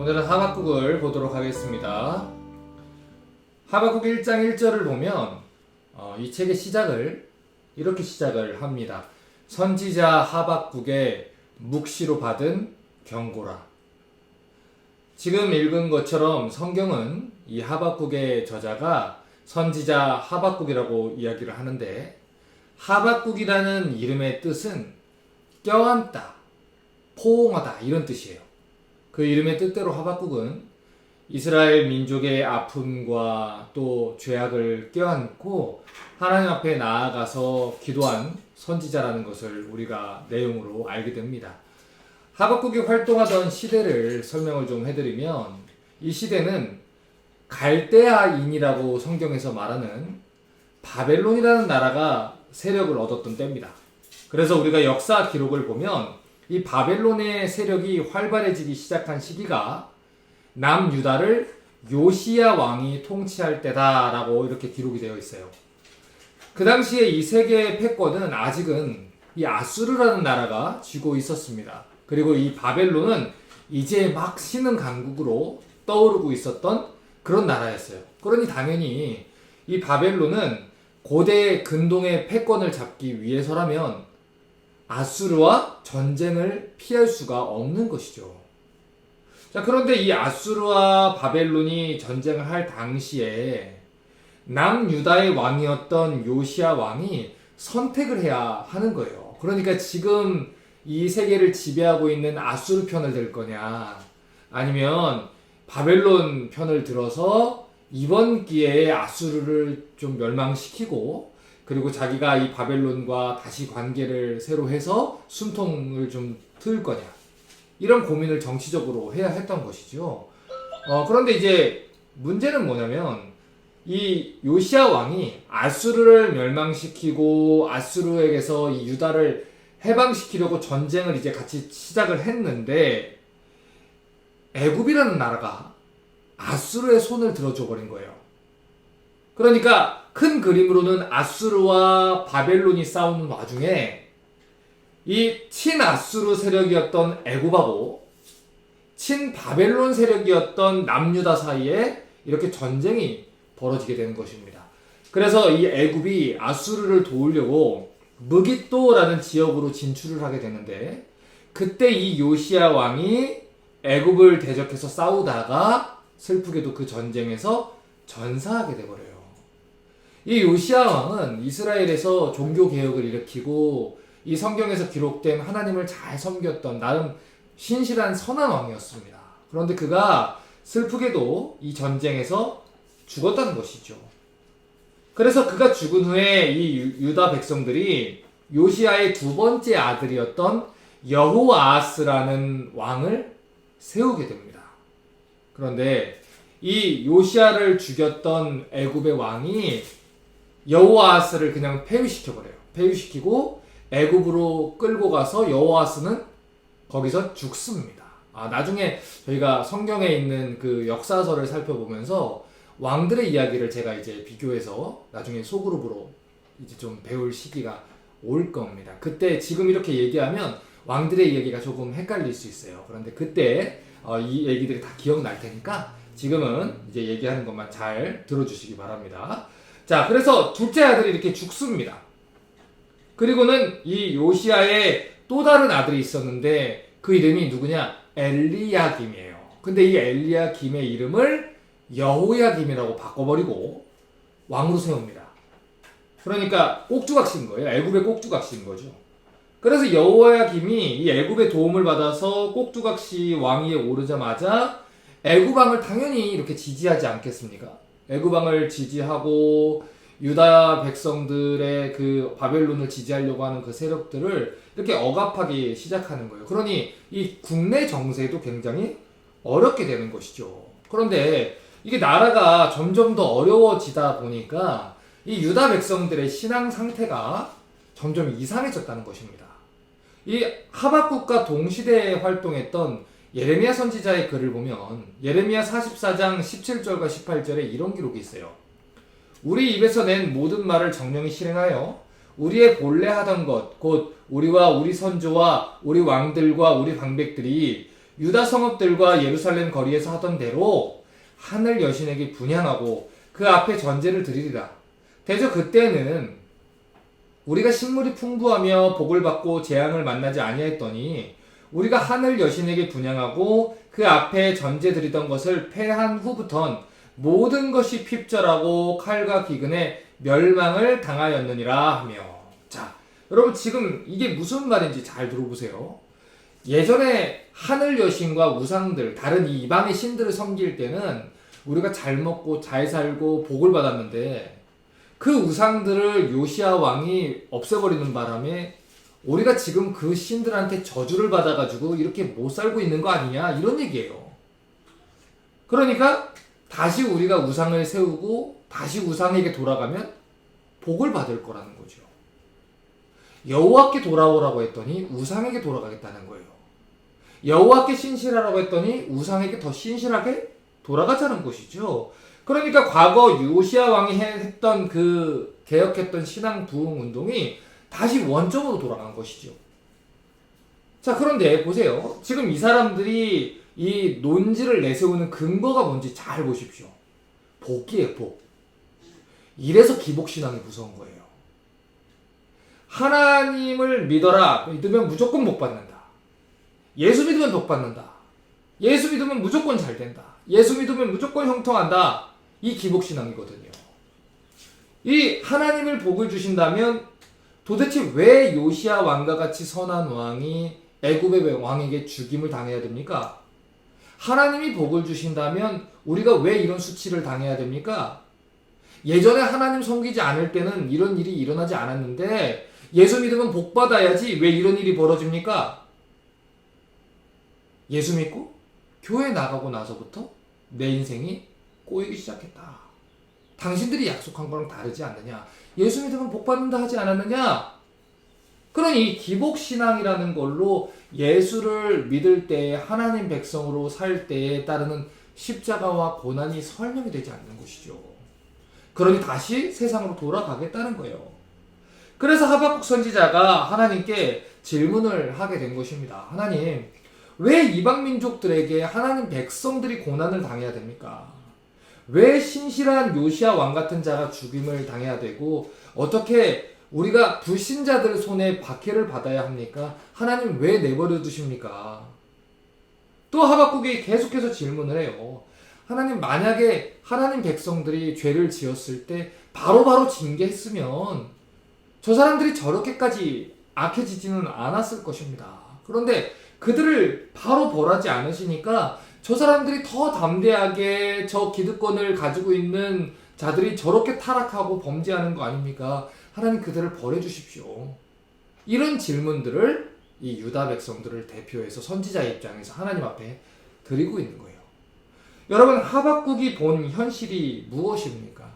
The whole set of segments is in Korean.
오늘은 하박국을 보도록 하겠습니다. 하박국 1장 1절을 보면 이 책의 시작을 이렇게 시작을 합니다. 선지자 하박국의 묵시로 받은 경고라. 지금 읽은 것처럼 성경은 이 하박국의 저자가 선지자 하박국이라고 이야기를 하는데, 하박국이라는 이름의 뜻은 껴안다, 포옹하다 이런 뜻이에요. 그 이름의 뜻대로 하박국은 이스라엘 민족의 아픔과 또 죄악을 껴안고 하나님 앞에 나아가서 기도한 선지자라는 것을 우리가 내용으로 알게 됩니다. 하박국이 활동하던 시대를 설명을 좀 해드리면, 이 시대는 갈대아인이라고 성경에서 말하는 바벨론이라는 나라가 세력을 얻었던 때입니다. 그래서 우리가 역사 기록을 보면 이 바벨론의 세력이 활발해지기 시작한 시기가 남유다를 요시야 왕이 통치할 때다라고 이렇게 기록이 되어 있어요. 그 당시에 이 세계의 패권은 아직은 이 아수르라는 나라가 쥐고 있었습니다. 그리고 이 바벨론은 이제 막 신흥 강국으로 떠오르고 있었던 그런 나라였어요. 그러니 당연히 이 바벨론은 고대 근동의 패권을 잡기 위해서라면 아수르와 전쟁을 피할 수가 없는 것이죠. 자, 그런데 이 아수르와 바벨론이 전쟁을 할 당시에 남유다의 왕이었던 요시야 왕이 선택을 해야 하는 거예요. 그러니까 지금 이 세계를 지배하고 있는 아수르 편을 들 거냐, 아니면 바벨론 편을 들어서 이번 기회에 아수르를 좀 멸망시키고, 그리고 자기가 이 바벨론과 다시 관계를 새로 해서 숨통을 좀 틀 거냐, 이런 고민을 정치적으로 해야 했던 것이죠. 그런데 이제 문제는 뭐냐면, 이 요시야 왕이 아수르를 멸망시키고 아수르에게서 이 유다를 해방시키려고 전쟁을 이제 같이 시작을 했는데, 애굽이라는 나라가 아수르의 손을 들어줘 버린 거예요. 그러니까 큰 그림으로는 아수르와 바벨론이 싸우는 와중에 이 친아수르 세력이었던 애굽하고 친바벨론 세력이었던 남유다 사이에 이렇게 전쟁이 벌어지게 되는 것입니다. 그래서 이 애굽이 아수르를 도우려고 무깃도라는 지역으로 진출을 하게 되는데, 그때 이 요시야 왕이 애굽을 대적해서 싸우다가 슬프게도 그 전쟁에서 전사하게 돼버려요. 이 요시야 왕은 이스라엘에서 종교개혁을 일으키고 이 성경에서 기록된 하나님을 잘 섬겼던 나름 신실한 선한 왕이었습니다. 그런데 그가 슬프게도 이 전쟁에서 죽었다는 것이죠. 그래서 그가 죽은 후에 이 유다 백성들이 요시야의 두 번째 아들이었던 여호아스라는 왕을 세우게 됩니다. 그런데 이 요시야를 죽였던 애굽의 왕이 여호아스를 그냥 폐위시켜버려요. 폐위시키고 애굽으로 끌고 가서 여호아스는 거기서 죽습니다. 나중에 저희가 성경에 있는 그 역사서를 살펴보면서 왕들의 이야기를 제가 이제 비교해서 나중에 소그룹으로 이제 좀 배울 시기가 올 겁니다. 그때 지금 이렇게 얘기하면 왕들의 이야기가 조금 헷갈릴 수 있어요. 그런데 그때 이 얘기들이 다 기억날 테니까 지금은 이제 얘기하는 것만 잘 들어주시기 바랍니다. 자, 그래서 둘째 아들이 이렇게 죽습니다. 그리고는 이 요시야의 또 다른 아들이 있었는데 그 이름이 누구냐? 엘리야김이에요. 근데 이 엘리야김의 이름을 여호야김이라고 바꿔버리고 왕으로 세웁니다. 그러니까 꼭두각시인 거예요. 애굽의 꼭두각시인 거죠. 그래서 여호야김이 이 애굽의 도움을 받아서 꼭두각시 왕위에 오르자마자 애굽 왕을 당연히 이렇게 지지하지 않겠습니까? 애굽 왕을 지지하고 유다 백성들의 그 바벨론을 지지하려고 하는 그 세력들을 이렇게 억압하기 시작하는 거예요. 그러니 이 국내 정세도 굉장히 어렵게 되는 것이죠. 그런데 이게 나라가 점점 더 어려워지다 보니까 이 유다 백성들의 신앙 상태가 점점 이상해졌다는 것입니다. 이 하박국과 동시대에 활동했던 예레미야 선지자의 글을 보면 예레미야 44장 17절과 18절에 이런 기록이 있어요. 우리 입에서 낸 모든 말을 정령히 실행하여 우리의 본래 하던 것 곧 우리와 우리 선조와 우리 왕들과 우리 방백들이 유다 성읍들과 예루살렘 거리에서 하던 대로 하늘 여신에게 분향하고 그 앞에 전제를 드리리라. 대저 그때는 우리가 식물이 풍부하며 복을 받고 재앙을 만나지 아니하였더니 우리가 하늘 여신에게 분향하고 그 앞에 전제 드리던 것을 패한 후부턴 모든 것이 핍절하고 칼과 기근에 멸망을 당하였느니라 하며. 자, 여러분 지금 이게 무슨 말인지 잘 들어보세요. 예전에 하늘 여신과 우상들, 다른 이 이방의 신들을 섬길 때는 우리가 잘 먹고 잘 살고 복을 받았는데 그 우상들을 요시야 왕이 없애버리는 바람에 우리가 지금 그 신들한테 저주를 받아가지고 이렇게 못 살고 있는 거 아니냐 이런 얘기예요. 그러니까 다시 우리가 우상을 세우고 다시 우상에게 돌아가면 복을 받을 거라는 거죠. 여호와께 돌아오라고 했더니 우상에게 돌아가겠다는 거예요. 여호와께 신실하라고 했더니 우상에게 더 신실하게 돌아가자는 것이죠. 그러니까 과거 요시야 왕이 했던 그 개혁했던 신앙 부흥 운동이 다시 원점으로 돌아간 것이죠. 자, 그런데 보세요. 지금 이 사람들이 이 논지를 내세우는 근거가 뭔지 잘 보십시오. 복이에요, 복. 이래서 기복신앙이 무서운 거예요. 하나님을 믿으면 무조건 복 받는다. 예수 믿으면 복 받는다. 예수 믿으면 무조건 잘 된다. 예수 믿으면 무조건 형통한다. 이 기복신앙이거든요. 이 하나님을 복을 주신다면 도대체 왜 요시야 왕과 같이 선한 왕이 애굽의 왕에게 죽임을 당해야 됩니까? 하나님이 복을 주신다면 우리가 왜 이런 수치를 당해야 됩니까? 예전에 하나님 섬기지 않을 때는 이런 일이 일어나지 않았는데 예수 믿으면 복 받아야지 왜 이런 일이 벌어집니까? 예수 믿고 교회 나가고 나서부터 내 인생이 꼬이기 시작했다. 당신들이 약속한 거랑 다르지 않느냐? 예수 믿으면 복 받는다 하지 않았느냐? 그러니 기복신앙이라는 걸로 예수를 믿을 때 하나님 백성으로 살 때에 따르는 십자가와 고난이 설명이 되지 않는 것이죠. 그러니 다시 세상으로 돌아가겠다는 거예요. 그래서 하박국 선지자가 하나님께 질문을 하게 된 것입니다. 하나님, 왜 이방 민족들에게 하나님 백성들이 고난을 당해야 됩니까? 왜 신실한 요시야 왕 같은 자가 죽임을 당해야 되고 어떻게 우리가 불신자들 손에 박해를 받아야 합니까? 하나님 왜 내버려 두십니까? 또 하박국이 계속해서 질문을 해요. 하나님, 만약에 하나님 백성들이 죄를 지었을 때 바로바로 징계했으면 저 사람들이 저렇게까지 악해지지는 않았을 것입니다. 그런데 그들을 바로 벌하지 않으시니까 저 사람들이 더 담대하게 저 기득권을 가지고 있는 자들이 저렇게 타락하고 범죄하는 거 아닙니까? 하나님 그들을 벌해 주십시오. 이런 질문들을 이 유다 백성들을 대표해서 선지자의 입장에서 하나님 앞에 드리고 있는 거예요. 여러분, 하박국이 본 현실이 무엇입니까?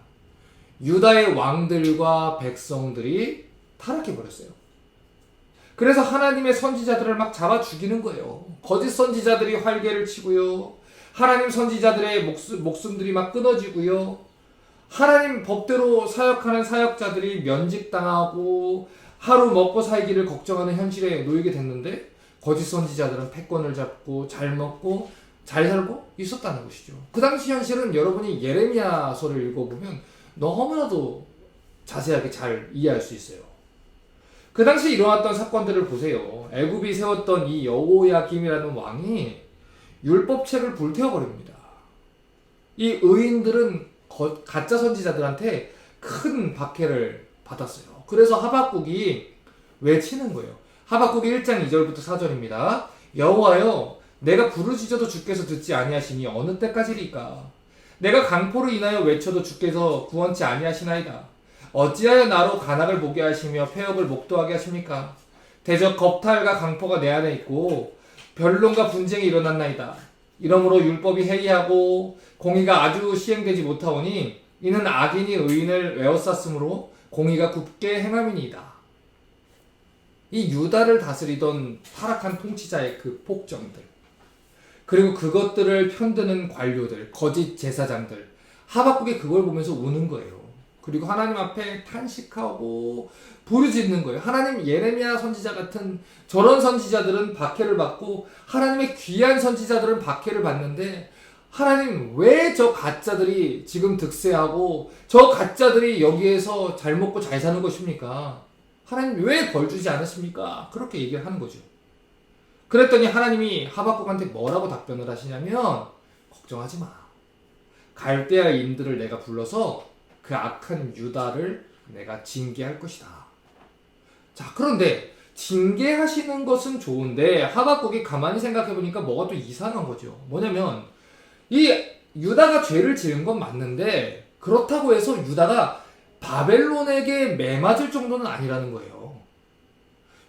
유다의 왕들과 백성들이 타락해버렸어요. 그래서 하나님의 선지자들을 막 잡아 죽이는 거예요. 거짓 선지자들이 활개를 치고요. 하나님 선지자들의 목숨들이 막 끊어지고요. 하나님 법대로 사역하는 사역자들이 면직당하고 하루 먹고 살기를 걱정하는 현실에 놓이게 됐는데 거짓 선지자들은 패권을 잡고 잘 먹고 잘 살고 있었다는 것이죠. 그 당시 현실은 여러분이 예레미야서를 읽어보면 너무나도 자세하게 잘 이해할 수 있어요. 그 당시 일어났던 사건들을 보세요. 애굽이 세웠던 이 여호야김이라는 왕이 율법책을 불태워버립니다. 이 의인들은 가짜 선지자들한테 큰 박해를 받았어요. 그래서 하박국이 외치는 거예요. 하박국 1장 2절부터 4절입니다. 여호와여, 내가 부르짖어도 주께서 듣지 아니하시니 어느 때까지리까? 내가 강포로 인하여 외쳐도 주께서 구원치 아니하시나이다. 어찌하여 나로 간악을 보게 하시며 폐역을 목도하게 하십니까? 대적 겁탈과 강포가 내 안에 있고 변론과 분쟁이 일어났나이다. 이러므로 율법이 해이하고 공의가 아주 시행되지 못하오니 이는 악인이 의인을 에워쌌으므로 공의가 굽게 행함이니이다. 이 유다를 다스리던 타락한 통치자의 그 폭정들, 그리고 그것들을 편드는 관료들, 거짓 제사장들, 하박국이 그걸 보면서 우는 거예요. 그리고 하나님 앞에 탄식하고 부르짖는 거예요. 하나님, 예레미야 선지자 같은 저런 선지자들은 박해를 받고 하나님의 귀한 선지자들은 박해를 받는데 하나님 왜 저 가짜들이 지금 득세하고 저 가짜들이 여기에서 잘 먹고 잘 사는 것입니까? 하나님 왜 벌 주지 않으십니까? 그렇게 얘기를 하는 거죠. 그랬더니 하나님이 하박국한테 뭐라고 답변을 하시냐면 걱정하지 마. 갈대아인들을 내가 불러서 그 악한 유다를 내가 징계할 것이다. 자, 그런데 징계하시는 것은 좋은데 하박국이 가만히 생각해보니까 뭐가 또 이상한 거죠. 뭐냐면 이 유다가 죄를 지은 건 맞는데 그렇다고 해서 유다가 바벨론에게 매맞을 정도는 아니라는 거예요.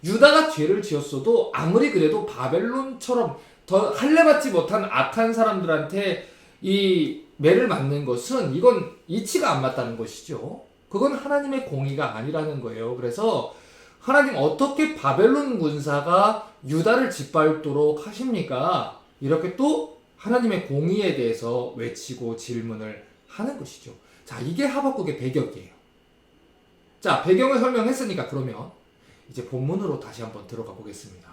유다가 죄를 지었어도 아무리 그래도 바벨론처럼 더 할례받지 못한 악한 사람들한테 이 매를 맞는 것은 이건 이치가 안 맞다는 것이죠. 그건 하나님의 공의가 아니라는 거예요. 그래서 하나님 어떻게 바벨론 군사가 유다를 짓밟도록 하십니까? 이렇게 또 하나님의 공의에 대해서 외치고 질문을 하는 것이죠. 자, 이게 하박국의 배경이에요. 자, 배경을 설명했으니까 그러면 이제 본문으로 다시 한번 들어가 보겠습니다.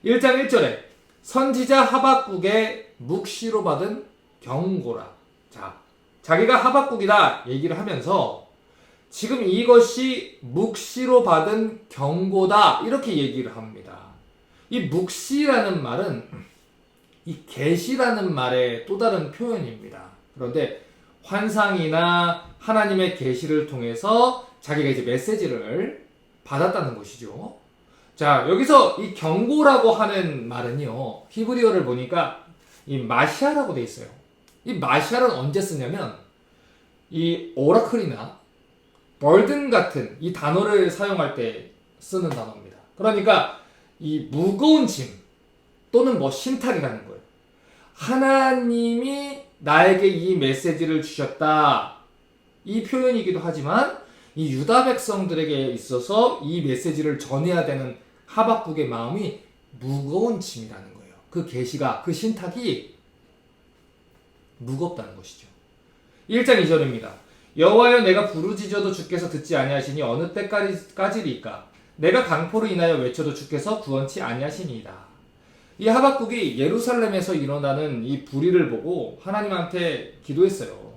1장 1절에 선지자 하박국의 묵시로 받은 경고라. 자, 자기가 하박국이다 얘기를 하면서 지금 이것이 묵시로 받은 경고다 이렇게 얘기를 합니다. 이 묵시라는 말은 이 계시라는 말의 또 다른 표현입니다. 그런데 환상이나 하나님의 계시를 통해서 자기가 이제 메시지를 받았다는 것이죠. 자, 여기서 이 경고라고 하는 말은요, 히브리어를 보니까 이 마시아라고 돼 있어요. 이 마시아는 언제 쓰냐면 이 오라클이나 벌든 같은 이 단어를 사용할 때 쓰는 단어입니다. 그러니까 이 무거운 짐 또는 뭐 신탁이라는 거예요. 하나님이 나에게 이 메시지를 주셨다. 이 표현이기도 하지만 이 유다 백성들에게 있어서 이 메시지를 전해야 되는 하박국의 마음이 무거운 짐이라는 거예요. 그 계시가, 그 신탁이 무겁다는 것이죠. 1장 2절입니다. 여호와여 내가 부르짖어도 주께서 듣지 아니하시니 어느 때까지리까? 내가 강포로 인하여 외쳐도 주께서 구원치 아니하시니이다. 이 하박국이 예루살렘에서 일어나는 이 불의를 보고 하나님한테 기도했어요.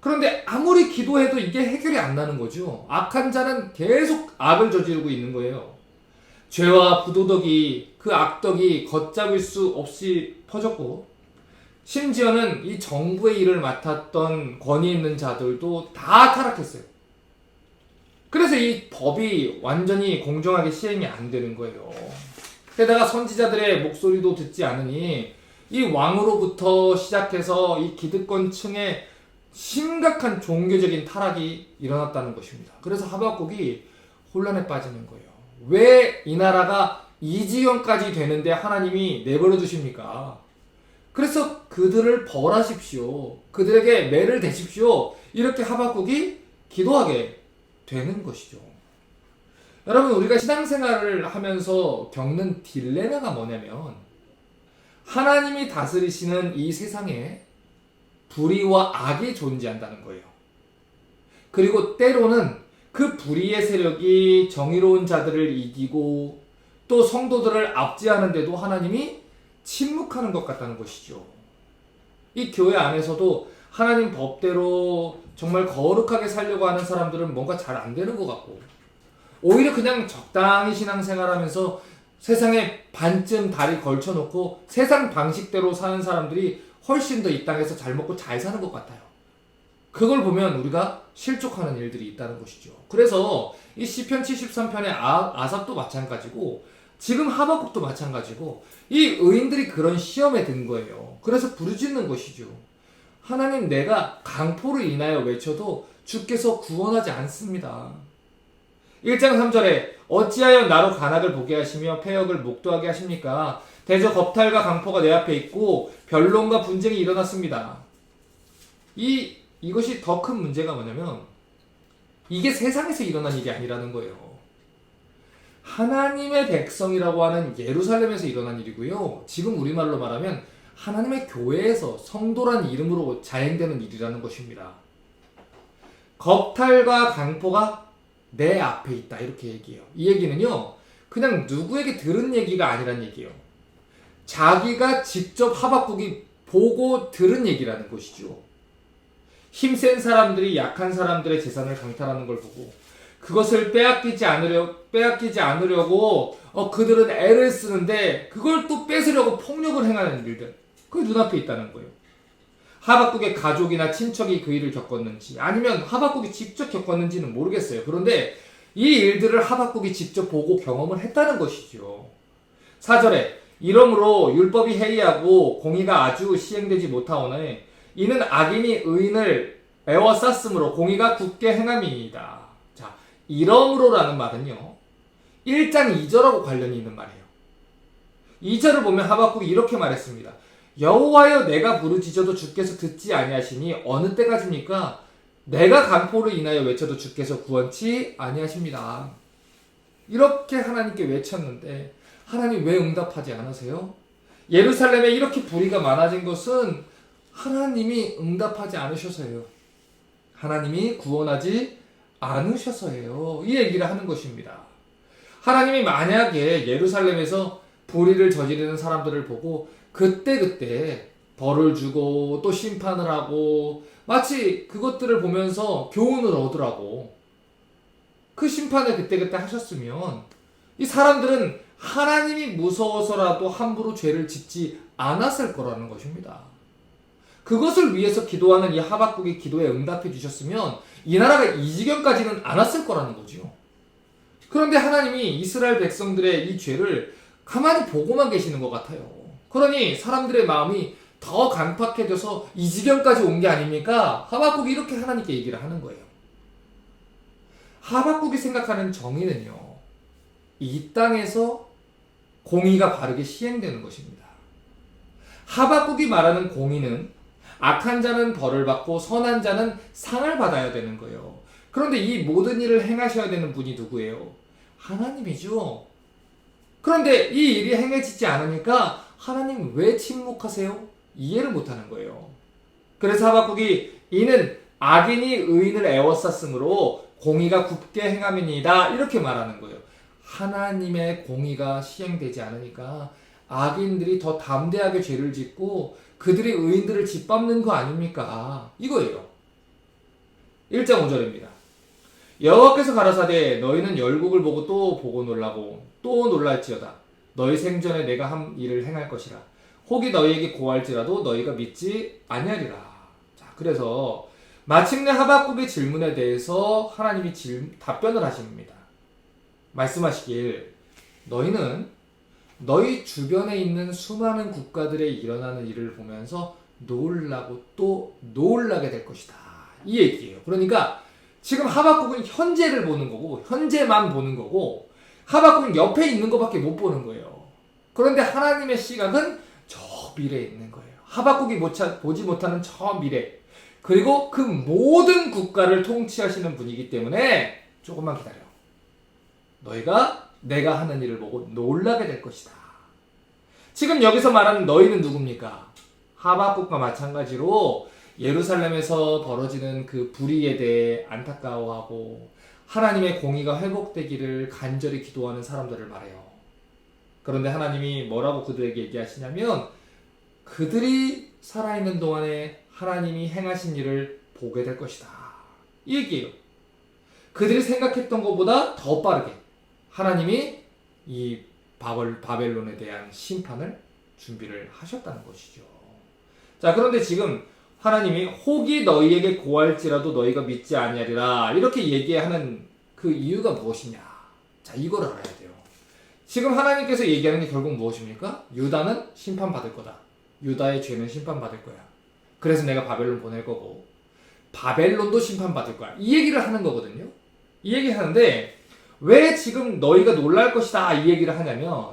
그런데 아무리 기도해도 이게 해결이 안 나는 거죠. 악한 자는 계속 악을 저지르고 있는 거예요. 죄와 부도덕이, 그 악덕이 걷잡을 수 없이 퍼졌고 심지어는 이 정부의 일을 맡았던 권위 있는 자들도 다 타락했어요. 그래서 이 법이 완전히 공정하게 시행이 안 되는 거예요. 게다가 선지자들의 목소리도 듣지 않으니 이 왕으로부터 시작해서 이 기득권층의 심각한 종교적인 타락이 일어났다는 것입니다. 그래서 하박국이 혼란에 빠지는 거예요. 왜 이 나라가 이 지경까지 되는데 하나님이 내버려 두십니까? 그래서 그들을 벌하십시오. 그들에게 매를 대십시오. 이렇게 하박국이 기도하게 되는 것이죠. 여러분, 우리가 신앙생활을 하면서 겪는 딜레마가 뭐냐면 하나님이 다스리시는 이 세상에 불의와 악이 존재한다는 거예요. 그리고 때로는 그 불의의 세력이 정의로운 자들을 이기고 또 성도들을 압제하는데도 하나님이 침묵하는 것 같다는 것이죠. 이 교회 안에서도 하나님 법대로 정말 거룩하게 살려고 하는 사람들은 뭔가 잘 안 되는 것 같고 오히려 그냥 적당히 신앙생활하면서 세상에 반쯤 다리 걸쳐놓고 세상 방식대로 사는 사람들이 훨씬 더 이 땅에서 잘 먹고 잘 사는 것 같아요. 그걸 보면 우리가 실족하는 일들이 있다는 것이죠. 그래서 이 시편 73편의 아삽도 마찬가지고 지금 하박국도 마찬가지고 이 의인들이 그런 시험에 든 거예요. 그래서 부르짖는 것이죠. 하나님, 내가 강포를 인하여 외쳐도 주께서 구원하지 않습니다. 1장 3절에 어찌하여 나로 간악을 보게 하시며 패역을 목도하게 하십니까? 대저 겁탈과 강포가 내 앞에 있고 변론과 분쟁이 일어났습니다. 이것이 더 큰 문제가 뭐냐면 이게 세상에서 일어난 일이 아니라는 거예요. 하나님의 백성이라고 하는 예루살렘에서 일어난 일이고요. 지금 우리말로 말하면 하나님의 교회에서 성도란 이름으로 자행되는 일이라는 것입니다. 겁탈과 강포가 내 앞에 있다 이렇게 얘기해요. 이 얘기는요 그냥 누구에게 들은 얘기가 아니란 얘기예요. 자기가 직접 하박국이 보고 들은 얘기라는 것이죠. 힘센 사람들이 약한 사람들의 재산을 강탈하는 걸 보고 그것을 빼앗기지 않으려고 그들은 애를 쓰는데 그걸 또 뺏으려고 폭력을 행하는 일들, 그게 눈앞에 있다는 거예요. 하박국의 가족이나 친척이 그 일을 겪었는지 아니면 하박국이 직접 겪었는지는 모르겠어요. 그런데 이 일들을 하박국이 직접 보고 경험을 했다는 것이죠. 4절에 이러므로 율법이 해이하고 공의가 아주 시행되지 못하오니 이는 악인이 의인을 애워쌌으므로 공의가 굳게 행함이니이다. 자, 이러므로라는 말은요 1장 2절하고 관련이 있는 말이에요. 2절을 보면 하박국이 이렇게 말했습니다. 여호와여 내가 부르짖어도 주께서 듣지 아니하시니 어느 때까지입니까? 내가 강포로 인하여 외쳐도 주께서 구원치 아니하십니다. 이렇게 하나님께 외쳤는데 하나님 왜 응답하지 않으세요? 예루살렘에 이렇게 불의가 많아진 것은 하나님이 응답하지 않으셔서예요. 하나님이 구원하지 않으셔서예요. 이 얘기를 하는 것입니다. 하나님이 만약에 예루살렘에서 불의를 저지르는 사람들을 보고 그때그때 벌을 주고 또 심판을 하고 마치 그것들을 보면서 교훈을 얻으라고 그 심판을 그때그때 하셨으면 이 사람들은 하나님이 무서워서라도 함부로 죄를 짓지 않았을 거라는 것입니다. 그것을 위해서 기도하는 이 하박국의 기도에 응답해 주셨으면 이 나라가 이 지경까지는 안 왔을 거라는 거죠. 그런데 하나님이 이스라엘 백성들의 이 죄를 가만히 보고만 계시는 것 같아요. 그러니 사람들의 마음이 더 강팍해져서 이 지경까지 온 게 아닙니까? 하박국이 이렇게 하나님께 얘기를 하는 거예요. 하박국이 생각하는 정의는요, 이 땅에서 공의가 바르게 시행되는 것입니다. 하박국이 말하는 공의는 악한 자는 벌을 받고 선한 자는 상을 받아야 되는 거예요. 그런데 이 모든 일을 행하셔야 되는 분이 누구예요? 하나님이죠. 그런데 이 일이 행해지지 않으니까 하나님 왜 침묵하세요? 이해를 못하는 거예요. 그래서 하박국이 이는 악인이 의인을 애워쌌으므로 공의가 굳게 행함이니이다 이렇게 말하는 거예요. 하나님의 공의가 시행되지 않으니까 악인들이 더 담대하게 죄를 짓고 그들이 의인들을 짓밟는 거 아닙니까? 이거예요. 1장 5절입니다. 여호와께서 가라사대 너희는 열국을 보고 또 보고 놀라고 또 놀랄지어다. 너희 생전에 내가 한 일을 행할 것이라. 혹이 너희에게 고할지라도 너희가 믿지 아니하리라. 자, 그래서 마침내 하박국의 질문에 대해서 하나님이 답변을 하십니다. 말씀하시길 너희는 너희 주변에 있는 수많은 국가들에 일어나는 일을 보면서 놀라고 또 놀라게 될 것이다. 이 얘기예요. 그러니까 지금 하박국은 현재를 보는 거고 현재만 보는 거고 하박국은 옆에 있는 것밖에 못 보는 거예요. 그런데 하나님의 시각은 저 미래에 있는 거예요. 하박국이 보지 못하는 저 미래, 그리고 그 모든 국가를 통치하시는 분이기 때문에 조금만 기다려. 너희가 내가 하는 일을 보고 놀라게 될 것이다. 지금 여기서 말하는 너희는 누굽니까? 하박국과 마찬가지로 예루살렘에서 벌어지는 그 불의에 대해 안타까워하고 하나님의 공의가 회복되기를 간절히 기도하는 사람들을 말해요. 그런데 하나님이 뭐라고 그들에게 얘기하시냐면 그들이 살아있는 동안에 하나님이 행하신 일을 보게 될 것이다. 이 얘기예요. 그들이 생각했던 것보다 더 빠르게 하나님이 이 바벨론에 대한 심판을 준비를 하셨다는 것이죠. 자, 그런데 지금 하나님이 혹이 너희에게 고할지라도 너희가 믿지 아니하리라 이렇게 얘기하는 그 이유가 무엇이냐? 자, 이걸 알아야 돼요. 지금 하나님께서 얘기하는 게 결국 무엇입니까? 유다는 심판받을 거다. 유다의 죄는 심판받을 거야. 그래서 내가 바벨론 보낼 거고 바벨론도 심판받을 거야. 이 얘기를 하는 거거든요. 이 얘기 하는데 왜 지금 너희가 놀랄 것이다 이 얘기를 하냐면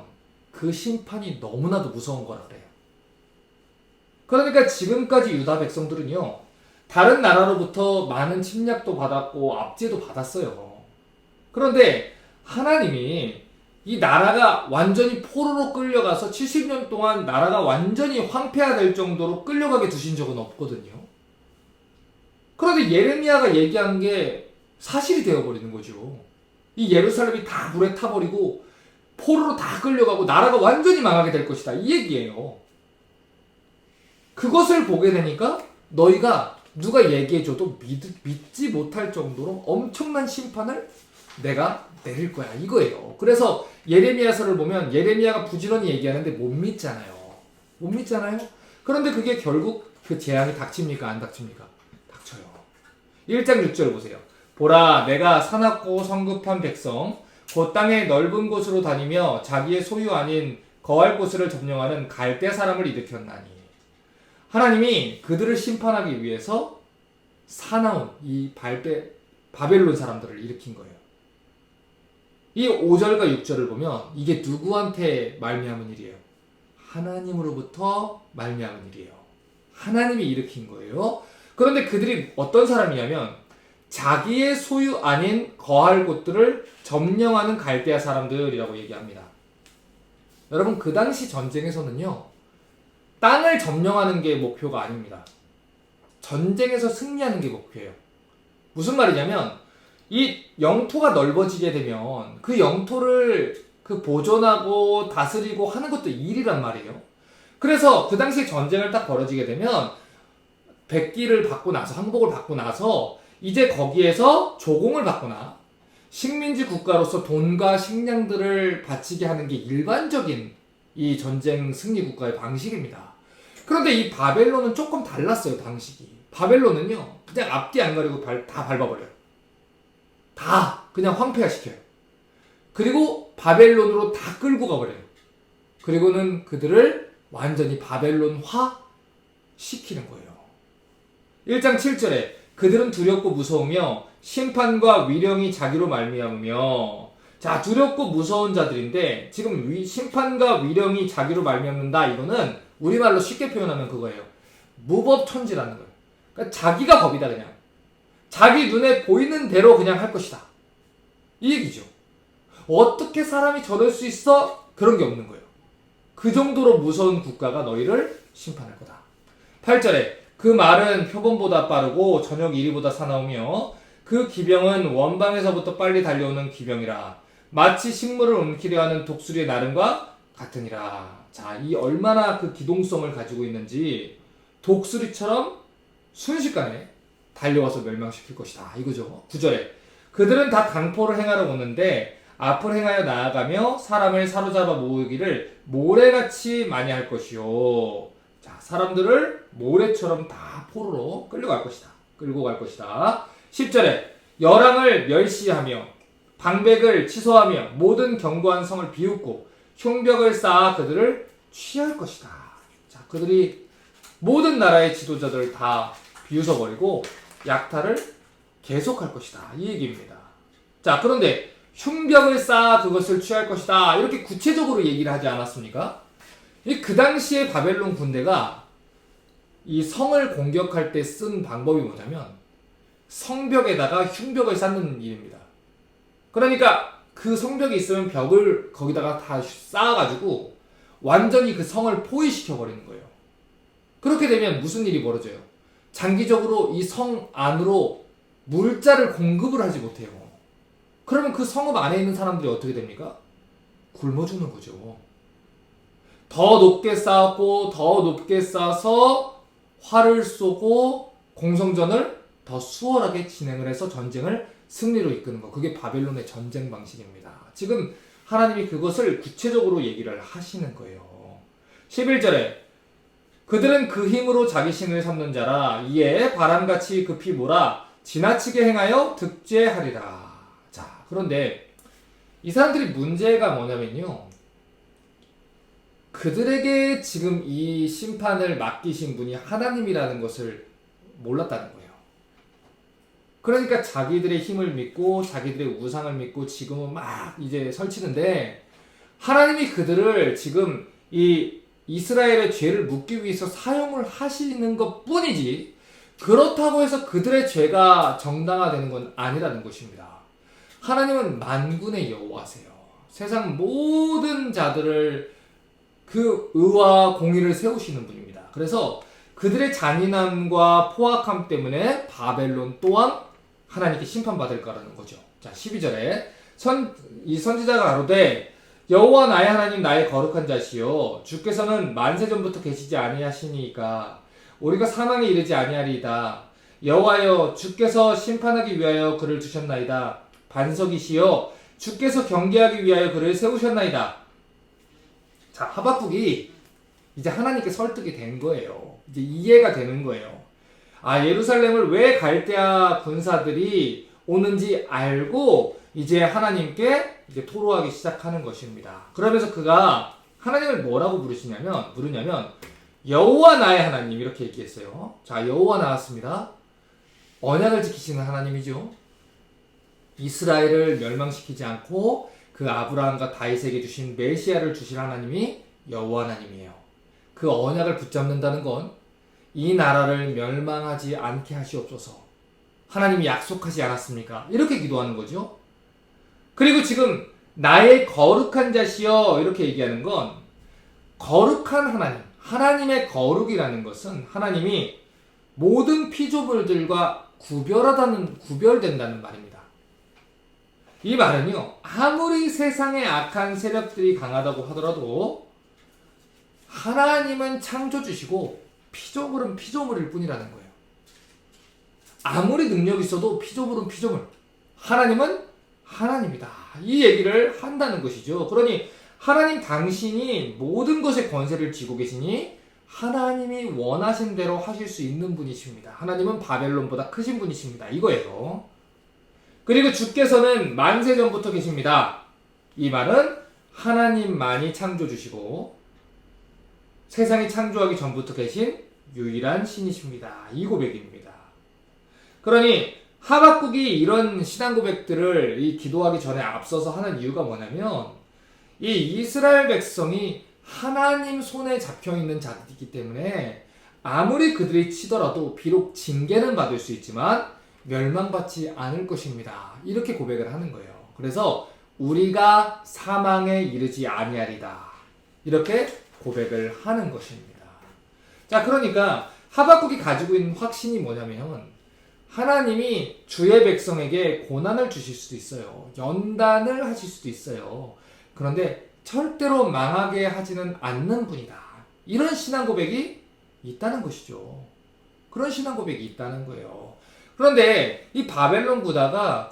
그 심판이 너무나도 무서운 거라 그래요. 그러니까 지금까지 유다 백성들은요 다른 나라로부터 많은 침략도 받았고 압제도 받았어요. 그런데 하나님이 이 나라가 완전히 포로로 끌려가서 70년 동안 나라가 완전히 황폐화될 정도로 끌려가게 두신 적은 없거든요. 그런데 예레미야가 얘기한 게 사실이 되어버리는 거죠. 이 예루살렘이 다 물에 타버리고 포로로 다 끌려가고 나라가 완전히 망하게 될 것이다. 이 얘기예요. 그것을 보게 되니까 너희가 누가 얘기해줘도 믿지 못할 정도로 엄청난 심판을 내가 내릴 거야. 이거예요. 그래서 예레미야서를 보면 예레미야가 부지런히 얘기하는데 못 믿잖아요. 못 믿잖아요. 그런데 그게 결국 그 재앙이 닥칩니까? 안 닥칩니까? 닥쳐요. 1장 6절 보세요. 보라, 내가 사납고 성급한 백성 곧 땅의 넓은 곳으로 다니며 자기의 소유 아닌 거할 곳을 점령하는 갈대 사람을 일으켰나니. 하나님이 그들을 심판하기 위해서 사나운 이 바벨론 사람들을 일으킨 거예요. 이 5절과 6절을 보면 이게 누구한테 말미암은 일이에요? 하나님으로부터 말미암은 일이에요. 하나님이 일으킨 거예요. 그런데 그들이 어떤 사람이냐면 자기의 소유 아닌 거할 곳들을 점령하는 갈대아 사람들이라고 얘기합니다. 여러분, 그 당시 전쟁에서는요, 땅을 점령하는 게 목표가 아닙니다. 전쟁에서 승리하는 게 목표예요. 무슨 말이냐면 이 영토가 넓어지게 되면 그 영토를 보존하고 다스리고 하는 것도 일이란 말이에요. 그래서 그 당시 전쟁을 딱 벌어지게 되면 백기를 받고 나서, 항복을 받고 나서 이제 거기에서 조공을 받거나 식민지 국가로서 돈과 식량들을 바치게 하는 게 일반적인 이 전쟁 승리 국가의 방식입니다. 그런데 이 바벨론은 조금 달랐어요, 방식이. 바벨론은요, 그냥 앞뒤 안 가리고 다 밟아버려요. 다 그냥 황폐화시켜요. 그리고 바벨론으로 다 끌고 가버려요. 그리고는 그들을 완전히 바벨론화 시키는 거예요. 1장 7절에 그들은 두렵고 무서우며 심판과 위령이 자기로 말미암으며. 자, 두렵고 무서운 자들인데 지금 심판과 위령이 자기로 말미암는다. 이거는 우리말로 쉽게 표현하면 그거예요. 무법천지라는 거예요. 그러니까 자기가 겁이다. 그냥 자기 눈에 보이는 대로 그냥 할 것이다. 이 얘기죠. 어떻게 사람이 저럴 수 있어? 그런 게 없는 거예요. 그 정도로 무서운 국가가 너희를 심판할 거다. 8절에 그 말은 표범보다 빠르고 저녁 이리보다 사나우며 그 기병은 원방에서부터 빨리 달려오는 기병이라. 마치 식물을 움키려 하는 독수리의 나름과 같으니라. 자, 이 얼마나 그 기동성을 가지고 있는지 독수리처럼 순식간에 달려와서 멸망시킬 것이다. 이거죠. 9절에 그들은 다 강포를 행하러 오는데 앞을 행하여 나아가며 사람을 사로잡아 모으기를 모래같이 많이 할 것이요. 자, 사람들을 모래처럼 다 포로로 끌고 갈 것이다. 10절에 열왕을 멸시하며 방백을 취소하며 모든 견고한 성을 비웃고 흉벽을 쌓아 그들을 취할 것이다. 자, 그들이 모든 나라의 지도자들을 다 비웃어버리고 약탈을 계속할 것이다. 이 얘기입니다. 자, 그런데 흉벽을 쌓아 그것을 취할 것이다. 이렇게 구체적으로 얘기를 하지 않았습니까? 그 당시에 바벨론 군대가 이 성을 공격할 때 쓴 방법이 뭐냐면 성벽에다가 흉벽을 쌓는 일입니다. 그러니까 그 성벽이 있으면 벽을 거기다가 다 쌓아가지고 완전히 그 성을 포위시켜 버리는 거예요. 그렇게 되면 무슨 일이 벌어져요? 장기적으로 이 성 안으로 물자를 공급을 하지 못해요. 그러면 그 성읍 안에 있는 사람들이 어떻게 됩니까? 굶어 죽는 거죠. 더 높게 쌓았고 더 높게 쌓아서 활을 쏘고 공성전을 더 수월하게 진행을 해서 전쟁을 승리로 이끄는 거. 그게 바벨론의 전쟁 방식입니다. 지금 하나님이 그것을 구체적으로 얘기를 하시는 거예요. 11절에 그들은 그 힘으로 자기 신을 삼는 자라. 이에 바람같이 급히 몰아 지나치게 행하여 득죄하리라. 자, 그런데 이 사람들이 문제가 뭐냐면요, 그들에게 지금 이 심판을 맡기신 분이 하나님이라는 것을 몰랐다는 거예요. 그러니까 자기들의 힘을 믿고 자기들의 우상을 믿고 지금은 막 이제 설치는데, 하나님이 그들을 지금 이 이스라엘의 죄를 묻기 위해서 사용을 하시는 것 뿐이지 그렇다고 해서 그들의 죄가 정당화되는 건 아니라는 것입니다. 하나님은 만군의 여호와세요. 세상 모든 자들을 그 의와 공의를 세우시는 분입니다. 그래서 그들의 잔인함과 포악함 때문에 바벨론 또한 하나님께 심판받을 거라는 거죠. 자, 12절에 이 선지자가 가로되 여호와 나의 하나님 나의 거룩한 자시요 주께서는 만세전부터 계시지 아니하시니까 우리가 사망에 이르지 아니하리이다. 여호와여 주께서 심판하기 위하여 그를 두셨나이다. 반석이시여 주께서 경계하기 위하여 그를 세우셨나이다. 자, 하박국이 이제 하나님께 설득이 된 거예요. 이제 이해가 되는 거예요. 아, 예루살렘을 왜 갈대아 군사들이 오는지 알고 이제 하나님께 이제 토로하기 시작하는 것입니다. 그러면서 그가 하나님을 뭐라고 부르냐면 여호와 나의 하나님 이렇게 얘기했어요. 자, 여호와 나왔습니다. 언약을 지키시는 하나님이죠. 이스라엘을 멸망시키지 않고 그 아브라함과 다윗에게 주신 메시아를 주실 하나님이 여호와 하나님이에요. 그 언약을 붙잡는다는 건 이 나라를 멸망하지 않게 하시옵소서. 하나님이 약속하지 않았습니까? 이렇게 기도하는 거죠. 그리고 지금 나의 거룩한 자시여 이렇게 얘기하는 건 거룩한 하나님, 하나님의 거룩이라는 것은 하나님이 모든 피조물들과 구별된다는 말입니다. 이 말은요, 아무리 세상에 악한 세력들이 강하다고 하더라도 하나님은 창조주시고 피조물은 피조물일 뿐이라는 거예요. 아무리 능력이 있어도 피조물은 피조물, 하나님은 하나님이다. 이 얘기를 한다는 것이죠. 그러니 하나님 당신이 모든 것의 권세를 쥐고 계시니 하나님이 원하신 대로 하실 수 있는 분이십니다. 하나님은 바벨론보다 크신 분이십니다. 이거예요. 그리고 주께서는 만세전부터 계십니다. 이 말은 하나님만이 창조주시고 세상이 창조하기 전부터 계신 유일한 신이십니다. 이 고백입니다. 그러니 하박국이 이런 신앙 고백들을 이 기도하기 전에 앞서서 하는 이유가 뭐냐면 이 이스라엘 백성이 하나님 손에 잡혀있는 자들이기 때문에 아무리 그들이 치더라도 비록 징계는 받을 수 있지만 멸망받지 않을 것입니다. 이렇게 고백을 하는 거예요. 그래서 우리가 사망에 이르지 아니하리다. 이렇게 고백을 하는 것입니다. 자, 그러니까 하박국이 가지고 있는 확신이 뭐냐면 하나님이 주의 백성에게 고난을 주실 수도 있어요. 연단을 하실 수도 있어요. 그런데 절대로 망하게 하지는 않는 분이다. 이런 신앙 고백이 있다는 것이죠. 그런 신앙 고백이 있다는 거예요. 그런데 이 바벨론 군대가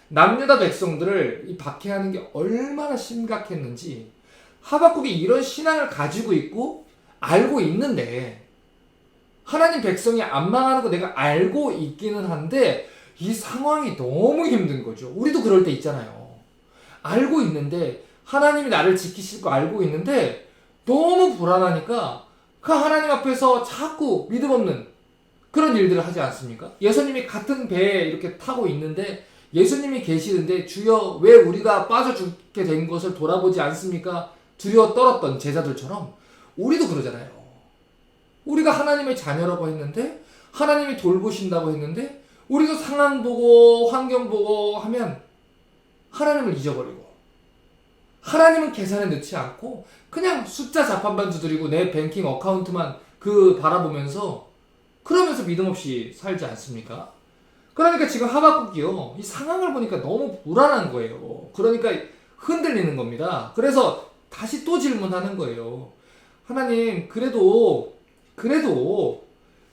남유다 백성들을 박해하는 게 얼마나 심각했는지 하박국이 이런 신앙을 가지고 있고 알고 있는데 하나님 백성이 안 망하는 거 내가 알고 있기는 한데 이 상황이 너무 힘든 거죠. 우리도 그럴 때 있잖아요. 알고 있는데 하나님이 나를 지키실 거 알고 있는데 너무 불안하니까 그 하나님 앞에서 자꾸 믿음 없는 그런 일들을 하지 않습니까? 예수님이 같은 배에 이렇게 타고 있는데 예수님이 계시는데 주여 왜 우리가 빠져 죽게 된 것을 돌아보지 않습니까? 두려워 떨었던 제자들처럼 우리도 그러잖아요. 우리가 하나님의 자녀라고 했는데 하나님이 돌보신다고 했는데 우리도 상황 보고 환경 보고 하면 하나님을 잊어버리고 하나님은 계산에 넣지 않고 그냥 숫자 자판만 두드리고 내 뱅킹 어카운트만 바라보면서 그러면서 믿음 없이 살지 않습니까? 그러니까 지금 하박국이요. 이 상황을 보니까 너무 불안한 거예요. 그러니까 흔들리는 겁니다. 그래서 다시 또 질문하는 거예요. 하나님, 그래도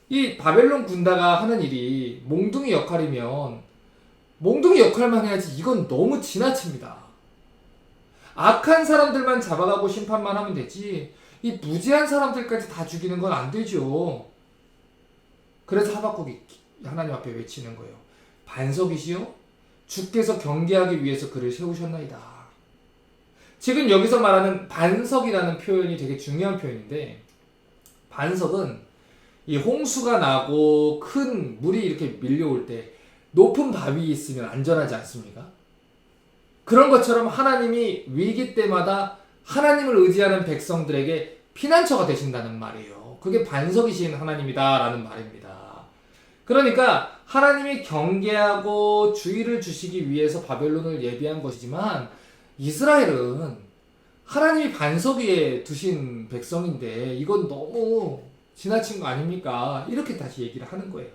이 바벨론 군다가 하는 일이 몽둥이 역할이면 몽둥이 역할만 해야지 이건 너무 지나칩니다. 악한 사람들만 잡아가고 심판만 하면 되지 이 무지한 사람들까지 다 죽이는 건 안 되죠. 그래서 하박국이 하나님 앞에 외치는 거예요. 반석이시요 주께서 경계하기 위해서 그를 세우셨나이다. 지금 여기서 말하는 반석이라는 표현이 되게 중요한 표현인데 반석은 이 홍수가 나고 큰 물이 이렇게 밀려올 때 높은 바위 있으면 안전하지 않습니까? 그런 것처럼 하나님이 위기 때마다 하나님을 의지하는 백성들에게 피난처가 되신다는 말이에요. 그게 반석이신 하나님이다 라는 말입니다. 그러니까 하나님이 경계하고 주의를 주시기 위해서 바벨론을 예비한 것이지만 이스라엘은 하나님이 반석 위에 두신 백성인데 이건 너무 지나친 거 아닙니까? 이렇게 다시 얘기를 하는 거예요.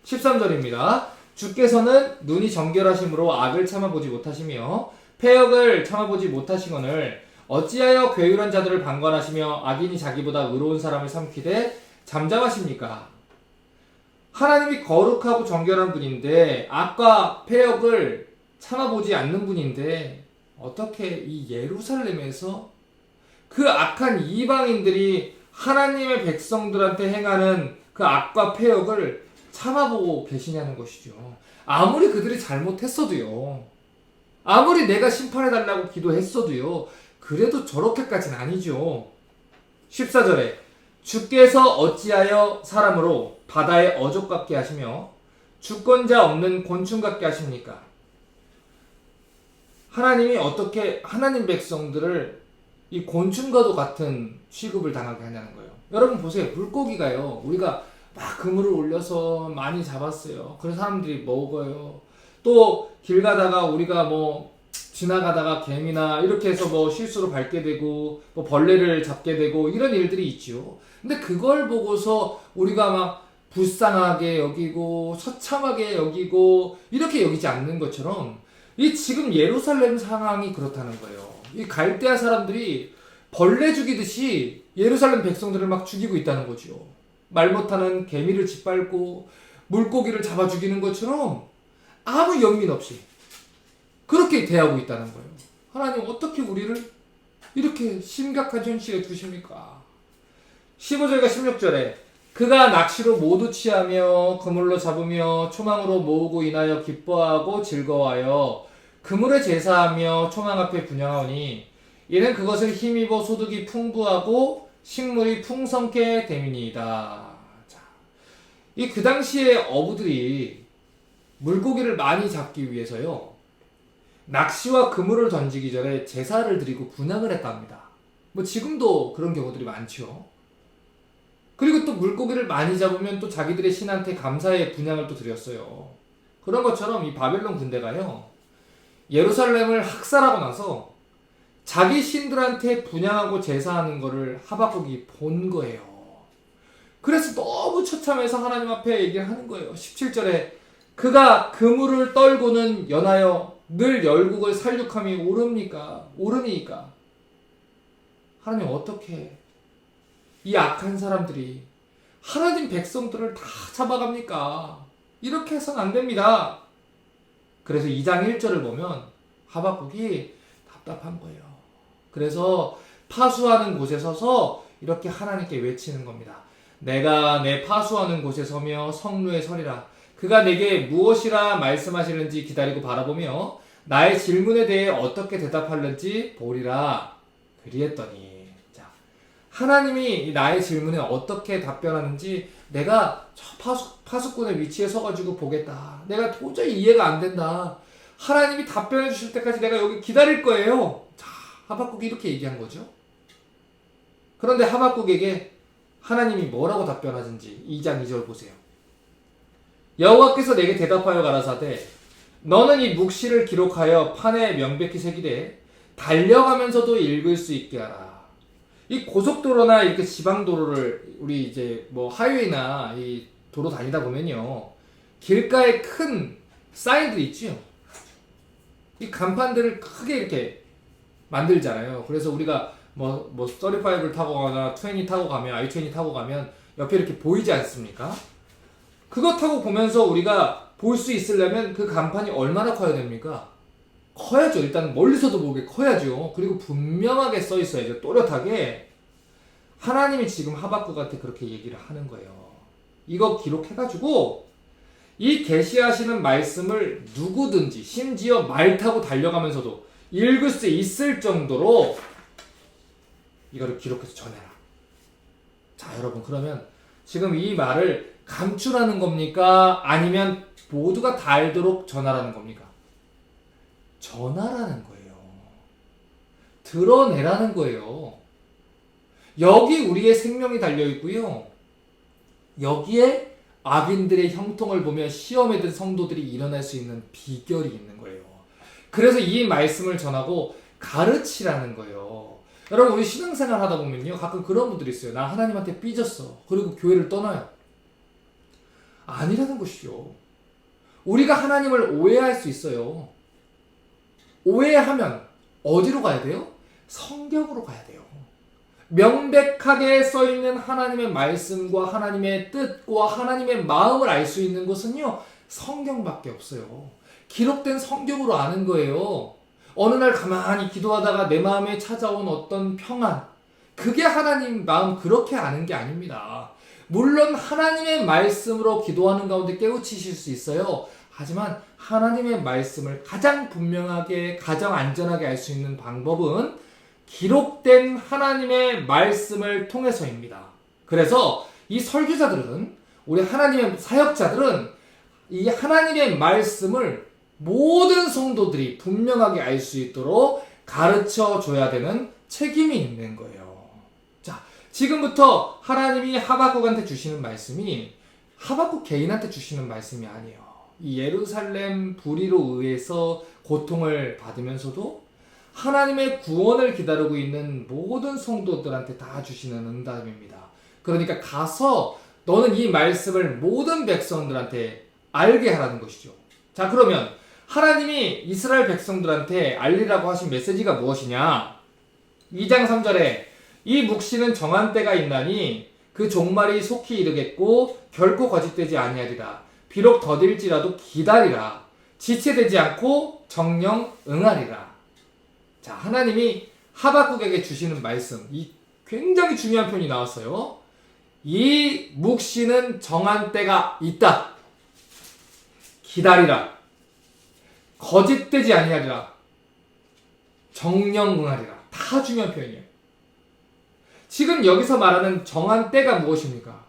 13절입니다. 주께서는 눈이 정결하심으로 악을 참아보지 못하시며 패역을 참아보지 못하시거늘 어찌하여 괴유한 자들을 방관하시며 악인이 자기보다 의로운 사람을 삼키되 잠잠하십니까? 하나님이 거룩하고 정결한 분인데 악과 패역을 참아보지 않는 분인데 어떻게 이 예루살렘에서 그 악한 이방인들이 하나님의 백성들한테 행하는 그 악과 패역을 참아보고 계시냐는 것이죠. 아무리 그들이 잘못했어도요. 아무리 내가 심판해달라고 기도했어도요. 그래도 저렇게까지는 아니죠. 14절에 주께서 어찌하여 사람으로 바다의 어족 같게 하시며 주권자 없는 곤충 같게 하십니까? 하나님이 어떻게 하나님 백성들을 이 곤충과도 같은 취급을 당하게 하냐는 거예요. 여러분 보세요. 물고기가요. 우리가 막 그물을 올려서 많이 잡았어요. 그래서 사람들이 먹어요. 또 길 가다가 우리가 뭐 지나가다가 개미나 이렇게 해서 뭐 실수로 밟게 되고 뭐 벌레를 잡게 되고 이런 일들이 있죠. 근데 그걸 보고서 우리가 막 불쌍하게 여기고 처참하게 여기고 이렇게 여기지 않는 것처럼 이 지금 예루살렘 상황이 그렇다는 거예요. 이 갈대아 사람들이 벌레 죽이듯이 예루살렘 백성들을 막 죽이고 있다는 거죠. 말 못하는 개미를 짓밟고 물고기를 잡아 죽이는 것처럼 아무 연민 없이 그렇게 대하고 있다는 거예요. 하나님 어떻게 우리를 이렇게 심각한 현실에 두십니까? 15절과 16절에 그가 낚시로 모두 취하며 그물로 잡으며 초망으로 모으고 인하여 기뻐하고 즐거워하여 그물에 제사하며 초망 앞에 분향하오니 이는 그것을 힘입어 소득이 풍부하고 식물이 풍성케 됨이니이다. 자, 이 그 당시에 어부들이 물고기를 많이 잡기 위해서요. 낚시와 그물을 던지기 전에 제사를 드리고 분향을 했답니다. 뭐 지금도 그런 경우들이 많죠. 그리고 또 물고기를 많이 잡으면 또 자기들의 신한테 감사의 분향을 또 드렸어요. 그런 것처럼 이 바벨론 군대가요. 예루살렘을 학살하고 나서 자기 신들한테 분향하고 제사하는 거를 하박국이 본 거예요. 그래서 너무 처참해서 하나님 앞에 얘기를 하는 거예요. 17절에 그가 그물을 떨고는 연하여 늘 열국을 살육함이 옳으니까 하나님 어떻게 이 악한 사람들이 하나님 백성들을 다 잡아갑니까? 이렇게 해서는 안 됩니다. 그래서 2장 1절을 보면 하박국이 답답한 거예요. 그래서 파수하는 곳에 서서 이렇게 하나님께 외치는 겁니다. 내가 내 파수하는 곳에 서며 성루에 서리라. 그가 내게 무엇이라 말씀하시는지 기다리고 바라보며 나의 질문에 대해 어떻게 대답하는지 보리라. 그리했더니 자, 하나님이 나의 질문에 어떻게 답변하는지 내가 저 파수꾼의 위치에 서가지고 보겠다. 내가 도저히 이해가 안 된다. 하나님이 답변해 주실 때까지 내가 여기 기다릴 거예요. 자, 하박국이 이렇게 얘기한 거죠. 그런데 하박국에게 하나님이 뭐라고 답변하는지 2장 2절 보세요. 여호와께서 내게 대답하여 가라사대 너는 이 묵시를 기록하여 판에 명백히 새기되 달려가면서도 읽을 수 있게 하라. 이 고속도로나 이렇게 지방도로를 우리 이제 뭐 하이웨이나 이 도로 다니다 보면요. 길가에 큰 사인들이 있죠. 이 간판들을 크게 이렇게 만들잖아요. 그래서 우리가 뭐 35를 타고 가거나 20 타고 가면 i20 타고 가면 옆에 이렇게 보이지 않습니까? 그거 타고 보면서 우리가 볼 수 있으려면 그 간판이 얼마나 커야 됩니까? 커야죠. 일단 멀리서도 보게 커야죠. 그리고 분명하게 써 있어야죠. 또렷하게. 하나님이 지금 하박국한테 그렇게 얘기를 하는 거예요. 이거 기록해가지고 이 계시하시는 말씀을 누구든지 심지어 말 타고 달려가면서도 읽을 수 있을 정도로 이거를 기록해서 전해라. 자, 여러분 그러면 지금 이 말을 감추라는 겁니까? 아니면 모두가 다 알도록 전하라는 겁니까? 전하라는 거예요. 드러내라는 거예요. 여기 우리의 생명이 달려있고요. 여기에 악인들의 형통을 보며 시험에 든 성도들이 일어날 수 있는 비결이 있는 거예요. 그래서 이 말씀을 전하고 가르치라는 거예요. 여러분 우리 신앙생활 하다 보면요 가끔 그런 분들이 있어요. 나 하나님한테 삐졌어. 그리고 교회를 떠나요. 아니라는 것이죠. 우리가 하나님을 오해할 수 있어요. 오해하면 어디로 가야 돼요? 성경으로 가야 돼요. 명백하게 써있는 하나님의 말씀과 하나님의 뜻과 하나님의 마음을 알 수 있는 것은요 성경밖에 없어요. 기록된 성경으로 아는 거예요. 어느 날 가만히 기도하다가 내 마음에 찾아온 어떤 평안, 그게 하나님 마음 그렇게 아는 게 아닙니다. 물론 하나님의 말씀으로 기도하는 가운데 깨우치실 수 있어요. 하지만 하나님의 말씀을 가장 분명하게, 가장 안전하게 알 수 있는 방법은 기록된 하나님의 말씀을 통해서입니다. 그래서 이 설교자들은, 우리 하나님의 사역자들은 이 하나님의 말씀을 모든 성도들이 분명하게 알 수 있도록 가르쳐 줘야 되는 책임이 있는 거예요. 자, 지금부터 하나님이 하박국한테 주시는 말씀이 하박국 개인한테 주시는 말씀이 아니에요. 이 예루살렘 불의로 의해서 고통을 받으면서도 하나님의 구원을 기다리고 있는 모든 성도들한테 다 주시는 응답입니다. 그러니까 가서 너는 이 말씀을 모든 백성들한테 알게 하라는 것이죠. 자, 그러면 하나님이 이스라엘 백성들한테 알리라고 하신 메시지가 무엇이냐? 2장 3절에 이 묵시는 정한 때가 있나니 그 종말이 속히 이르겠고 결코 거짓되지 아니하리라. 비록 더딜지라도 기다리라. 지체되지 않고 정령 응하리라. 자, 하나님이 하박국에게 주시는 말씀, 이 굉장히 중요한 표현이 나왔어요. 이 묵시는 정한 때가 있다. 기다리라. 거짓되지 아니하리라. 정령 응하리라. 다 중요한 표현이에요. 지금 여기서 말하는 정한 때가 무엇입니까?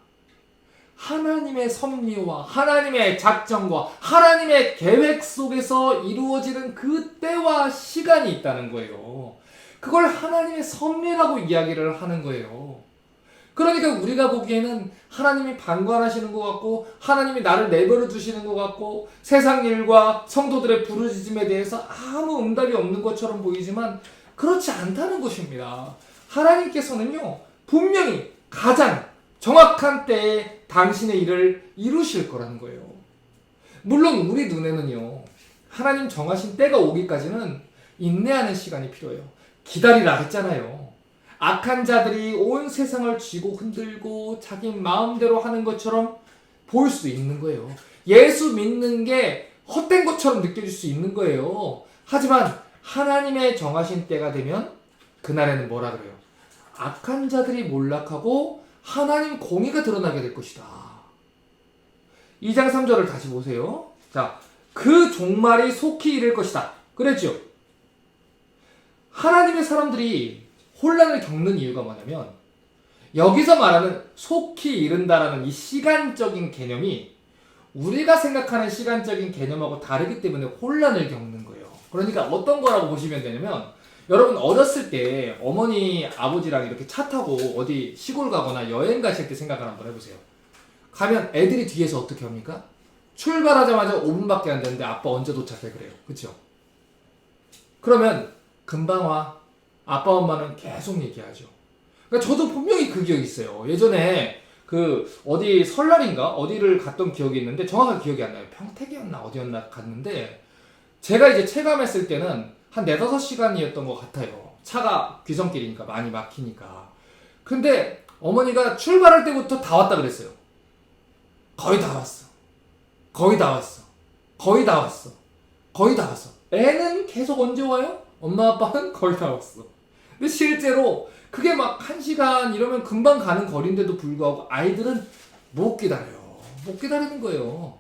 하나님의 섭리와 하나님의 작정과 하나님의 계획 속에서 이루어지는 그 때와 시간이 있다는 거예요. 그걸 하나님의 섭리라고 이야기를 하는 거예요. 그러니까 우리가 보기에는 하나님이 방관하시는 것 같고 하나님이 나를 내버려 두시는 것 같고 세상 일과 성도들의 부르짖음에 대해서 아무 응답이 없는 것처럼 보이지만 그렇지 않다는 것입니다. 하나님께서는요 분명히 가장 정확한 때에 당신의 일을 이루실 거라는 거예요. 물론 우리 눈에는요 하나님 정하신 때가 오기까지는 인내하는 시간이 필요해요. 기다리라 했잖아요. 악한 자들이 온 세상을 쥐고 흔들고 자기 마음대로 하는 것처럼 보일 수 있는 거예요. 예수 믿는 게 헛된 것처럼 느껴질 수 있는 거예요. 하지만 하나님의 정하신 때가 되면 그날에는 뭐라 그래요? 악한 자들이 몰락하고 하나님 공의가 드러나게 될 것이다. 2장 3절을 다시 보세요. 자, 그 종말이 속히 이를 것이다. 그랬죠? 하나님의 사람들이 혼란을 겪는 이유가 뭐냐면 여기서 말하는 속히 이른다라는 이 시간적인 개념이 우리가 생각하는 시간적인 개념하고 다르기 때문에 혼란을 겪는 거예요. 그러니까 어떤 거라고 보시면 되냐면 여러분 어렸을 때 어머니 아버지랑 이렇게 차 타고 어디 시골 가거나 여행 가실 때 생각을 한번 해보세요. 가면 애들이 뒤에서 어떻게 합니까? 출발하자마자 5분밖에 안 되는데 아빠 언제 도착해 그래요. 그렇죠? 그러면 금방 와. 아빠 엄마는 계속 얘기하죠. 그러니까 저도 분명히 그 기억이 있어요. 예전에 그 어디 설날인가 어디를 갔던 기억이 있는데 정확하게 기억이 안 나요. 평택이었나 어디였나 갔는데 제가 이제 체감했을 때는 한 4-5시간이었던 것 같아요. 차가 귀성길이니까 많이 막히니까. 근데 어머니가 출발할 때부터 다 왔다 그랬어요. 거의 다 왔어. 거의 다 왔어. 거의 다 왔어. 거의 다 왔어. 애는 계속 언제 와요? 엄마 아빠는 거의 다 왔어. 근데 실제로 그게 막 1시간 이러면 금방 가는 거리인데도 불구하고 아이들은 못 기다려요. 못 기다리는 거예요.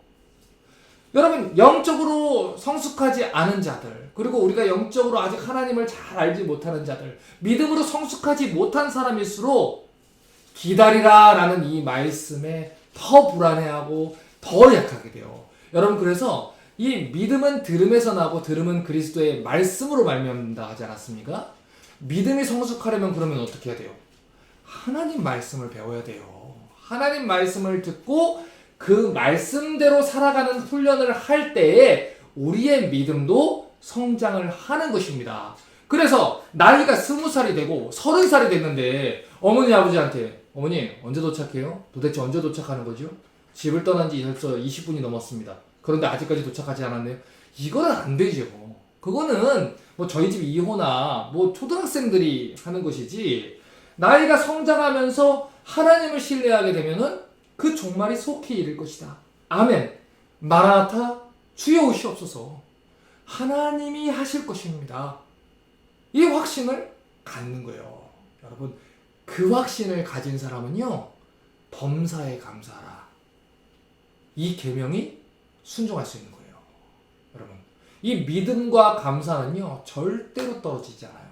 여러분 영적으로 성숙하지 않은 자들 그리고 우리가 영적으로 아직 하나님을 잘 알지 못하는 자들 믿음으로 성숙하지 못한 사람일수록 기다리라 라는 이 말씀에 더 불안해하고 더 약하게 돼요. 여러분 그래서 이 믿음은 들음에서 나고 들음은 그리스도의 말씀으로 말미암는다 하지 않았습니까? 믿음이 성숙하려면 그러면 어떻게 해야 돼요? 하나님 말씀을 배워야 돼요. 하나님 말씀을 듣고 그 말씀대로 살아가는 훈련을 할 때에 우리의 믿음도 성장을 하는 것입니다. 그래서 나이가 20살이 되고 30살이 됐는데 어머니 아버지한테 어머니 언제 도착해요? 도대체 언제 도착하는 거죠? 집을 떠난 지 벌써 20분이 넘었습니다. 그런데 아직까지 도착하지 않았네요. 이거는 안 되죠. 그거는 뭐 저희 집 2호나 뭐 초등학생들이 하는 것이지, 나이가 성장하면서 하나님을 신뢰하게 되면은 그 종말이 속히 이를 것이다. 아멘. 마라나타 주여 오시옵소서. 하나님이 하실 것입니다. 이 확신을 갖는 거예요. 여러분, 그 확신을 가진 사람은요, 범사에 감사하라. 이 계명이 순종할 수 있는 거예요. 여러분, 이 믿음과 감사는요, 절대로 떨어지지 않아요.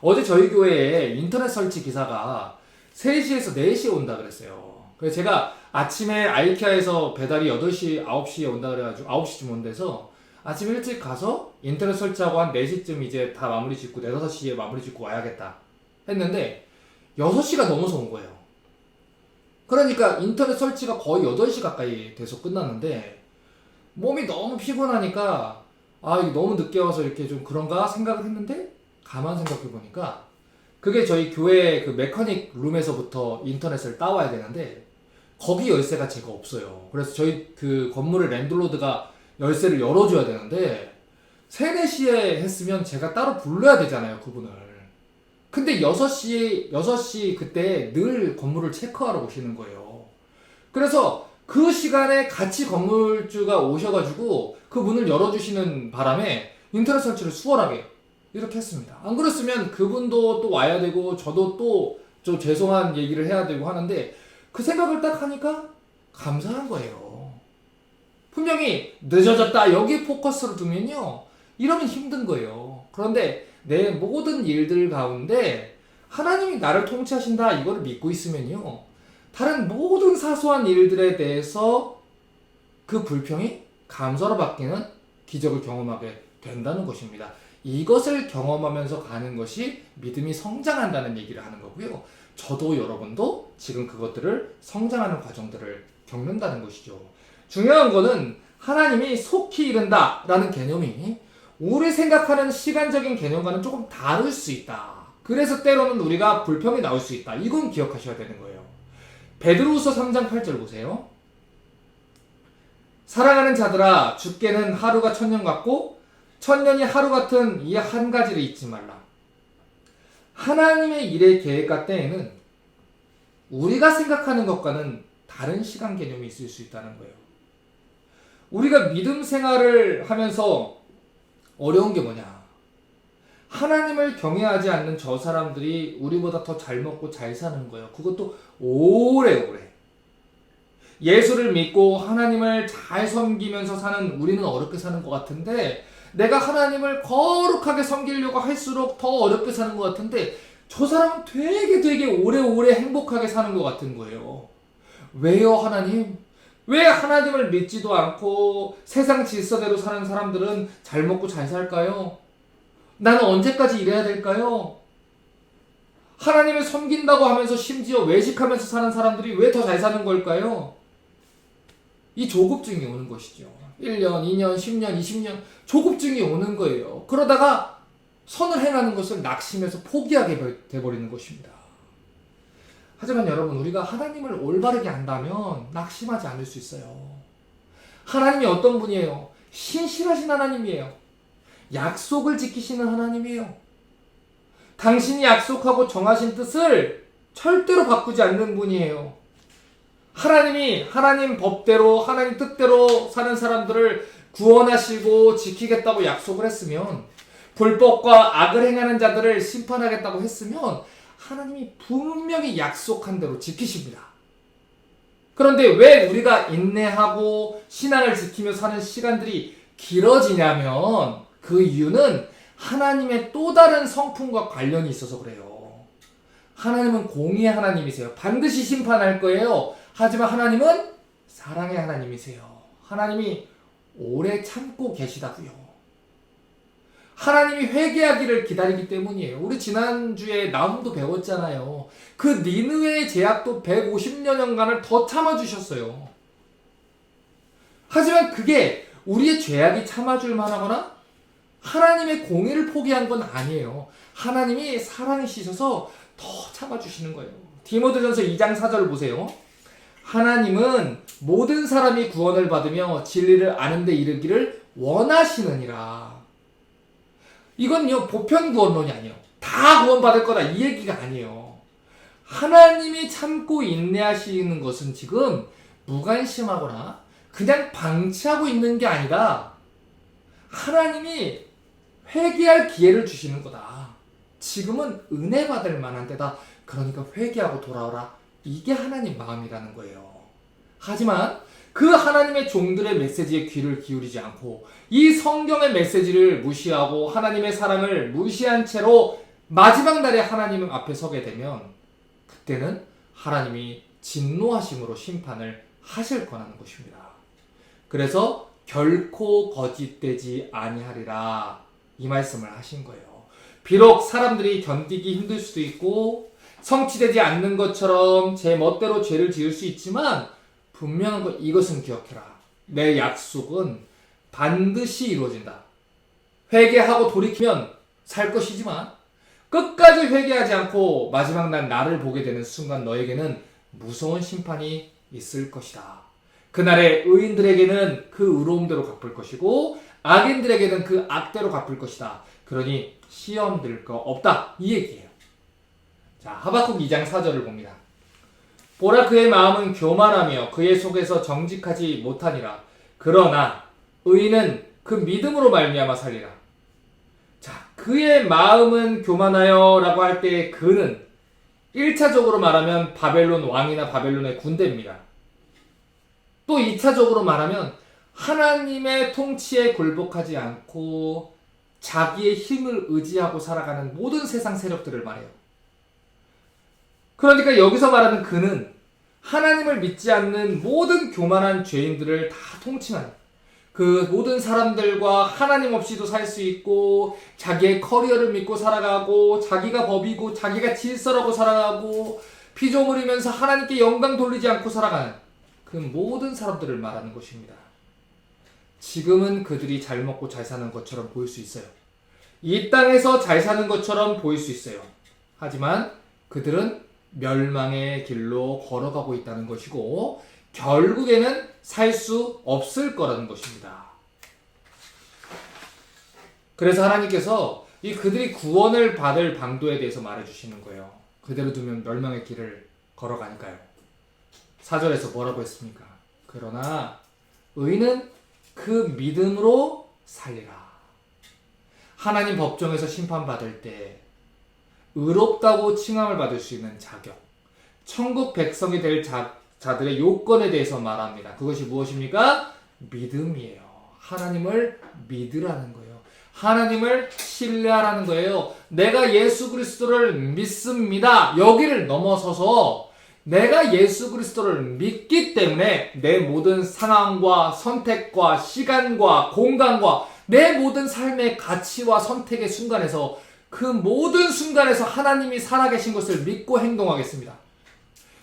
어제 저희 교회에 인터넷 설치 기사가 3시에서 4시에 온다 그랬어요. 그래서 제가 아침에 아이케아에서 배달이 8시, 9시에 온다 그래가지고 9시쯤 온대서 아침 일찍 가서 인터넷 설치하고 한 4시쯤 이제 다 마무리 짓고 4, 5시에 마무리 짓고 와야겠다 했는데 6시가 넘어서 온 거예요. 그러니까 인터넷 설치가 거의 8시 가까이 돼서 끝났는데 몸이 너무 피곤하니까 아, 이게 너무 늦게 와서 이렇게 좀 그런가 생각을 했는데 가만 생각해 보니까 그게 저희 교회 그 메커닉 룸에서부터 인터넷을 따와야 되는데 거기 열쇠가 제가 없어요. 그래서 저희 그 건물의 랜드로드가 열쇠를 열어줘야 되는데 3, 4시에 했으면 제가 따로 불러야 되잖아요, 그분을. 근데 6시 그때 늘 건물을 체크하러 오시는 거예요. 그래서 그 시간에 같이 건물주가 오셔가지고 그 문을 열어주시는 바람에 인터넷 설치를 수월하게 이렇게 했습니다. 안 그랬으면 그분도 또 와야 되고 저도 또 좀 죄송한 얘기를 해야 되고 하는데 그 생각을 딱 하니까 감사한 거예요. 분명히 늦어졌다 여기 포커스를 두면요, 이러면 힘든 거예요. 그런데 내 모든 일들 가운데 하나님이 나를 통치하신다 이거를 믿고 있으면요, 다른 모든 사소한 일들에 대해서 그 불평이 감사로 바뀌는 기적을 경험하게 된다는 것입니다. 이것을 경험하면서 가는 것이 믿음이 성장한다는 얘기를 하는 거고요. 저도 여러분도 지금 그것들을 성장하는 과정들을 겪는다는 것이죠. 중요한 거는 하나님이 속히 이른다 라는 개념이 우리 생각하는 시간적인 개념과는 조금 다를 수 있다. 그래서 때로는 우리가 불평이 나올 수 있다. 이건 기억하셔야 되는 거예요. 베드로후서 3장 8절 보세요. 사랑하는 자들아, 주께는 하루가 1000년 같고 1000년이 하루 같은 이 한 가지를 잊지 말라. 하나님의 일의 계획과 때에는 우리가 생각하는 것과는 다른 시간 개념이 있을 수 있다는 거예요. 우리가 믿음 생활을 하면서 어려운 게 뭐냐? 하나님을 경외하지 않는 저 사람들이 우리보다 더 잘 먹고 잘 사는 거예요. 그것도 오래오래. 예수를 믿고 하나님을 잘 섬기면서 사는 우리는 어렵게 사는 것 같은데, 내가 하나님을 거룩하게 섬기려고 할수록 더 어렵게 사는 것 같은데, 저 사람은 되게 오래오래 행복하게 사는 것 같은 거예요. 왜요, 하나님? 왜 하나님을 믿지도 않고 세상 질서대로 사는 사람들은 잘 먹고 잘 살까요? 나는 언제까지 이래야 될까요? 하나님을 섬긴다고 하면서 심지어 외식하면서 사는 사람들이 왜 더 잘 사는 걸까요? 이 조급증이 오는 것이죠. 1년, 2년, 10년, 20년 조급증이 오는 거예요. 그러다가 선을 행하는 것을 낙심해서 포기하게 돼버리는 것입니다. 하지만 여러분, 우리가 하나님을 올바르게 안다면 낙심하지 않을 수 있어요. 하나님이 어떤 분이에요? 신실하신 하나님이에요. 약속을 지키시는 하나님이에요. 당신이 약속하고 정하신 뜻을 절대로 바꾸지 않는 분이에요. 하나님이 하나님 법대로 하나님 뜻대로 사는 사람들을 구원하시고 지키겠다고 약속을 했으면, 불법과 악을 행하는 자들을 심판하겠다고 했으면 하나님이 분명히 약속한 대로 지키십니다. 그런데 왜 우리가 인내하고 신앙을 지키며 사는 시간들이 길어지냐면, 그 이유는 하나님의 또 다른 성품과 관련이 있어서 그래요. 하나님은 공의의 하나님이세요. 반드시 심판할 거예요. 하지만 하나님은 사랑의 하나님이세요. 하나님이 오래 참고 계시다고요. 하나님이 회개하기를 기다리기 때문이에요. 우리 지난주에 나훔도 배웠잖아요. 그 니느웨의 제약도 150년간을 더 참아주셨어요. 하지만 그게 우리의 죄악이 참아줄 만하거나 하나님의 공의를 포기한 건 아니에요. 하나님이 사랑이시셔서 더 참아주시는 거예요. 디모데전서 2장 4절 보세요. 하나님은 모든 사람이 구원을 받으며 진리를 아는 데 이르기를 원하시느니라. 이건요, 보편구원론이 아니에요. 다 구원받을 거다 이 얘기가 아니에요. 하나님이 참고 인내하시는 것은 지금 무관심하거나 그냥 방치하고 있는 게 아니라 하나님이 회개할 기회를 주시는 거다. 지금은 은혜 받을 만한 때다. 그러니까 회개하고 돌아오라. 이게 하나님 마음이라는 거예요. 하지만 그 하나님의 종들의 메시지에 귀를 기울이지 않고 이 성경의 메시지를 무시하고 하나님의 사랑을 무시한 채로 마지막 날에 하나님 앞에 서게 되면 그때는 하나님이 진노하심으로 심판을 하실 거라는 것입니다. 그래서 결코 거짓되지 아니하리라 이 말씀을 하신 거예요. 비록 사람들이 견디기 힘들 수도 있고 성취되지 않는 것처럼 제 멋대로 죄를 지을 수 있지만 분명한 것 이것은 기억해라. 내 약속은 반드시 이루어진다. 회개하고 돌이키면 살 것이지만 끝까지 회개하지 않고 마지막 날 나를 보게 되는 순간 너에게는 무서운 심판이 있을 것이다. 그날에 의인들에게는 그 의로움대로 갚을 것이고 악인들에게는 그 악대로 갚을 것이다. 그러니 시험 들 거 없다. 이 얘기예요. 자, 하박국 2장 4절을 봅니다. 보라 그의 마음은 교만하며 그의 속에서 정직하지 못하니라. 그러나 의인은 그 믿음으로 말미암아 살리라. 자, 그의 마음은 교만하여 라고 할 때 그는 1차적으로 말하면 바벨론 왕이나 바벨론의 군대입니다. 또 2차적으로 말하면 하나님의 통치에 굴복하지 않고 자기의 힘을 의지하고 살아가는 모든 세상 세력들을 말해요. 그러니까 여기서 말하는 그는 하나님을 믿지 않는 모든 교만한 죄인들을 다 통칭하는 그 모든 사람들과 하나님 없이도 살 수 있고 자기의 커리어를 믿고 살아가고 자기가 법이고 자기가 질서라고 살아가고 피조물 이면서 하나님께 영광 돌리지 않고 살아가는 그 모든 사람들을 말하는 것입니다. 지금은 그들이 잘 먹고 잘 사는 것처럼 보일 수 있어요. 이 땅에서 잘 사는 것처럼 보일 수 있어요. 하지만 그들은 멸망의 길로 걸어가고 있다는 것이고 결국에는 살 수 없을 거라는 것입니다. 그래서 하나님께서 이 그들이 구원을 받을 방도에 대해서 말해주시는 거예요. 그대로 두면 멸망의 길을 걸어가니까요. 4절에서 뭐라고 했습니까? 그러나 의인은 그 믿음으로 살리라. 하나님 법정에서 심판받을 때 의롭다고 칭함을 받을 수 있는 자격, 천국 백성이 될 자들의 요건에 대해서 말합니다. 그것이 무엇입니까? 믿음이에요. 하나님을 믿으라는 거예요. 하나님을 신뢰하라는 거예요. 내가 예수 그리스도를 믿습니다. 여기를 넘어서서 내가 예수 그리스도를 믿기 때문에 내 모든 상황과 선택과 시간과 공간과 내 모든 삶의 가치와 선택의 순간에서 그 모든 순간에서 하나님이 살아계신 것을 믿고 행동하겠습니다.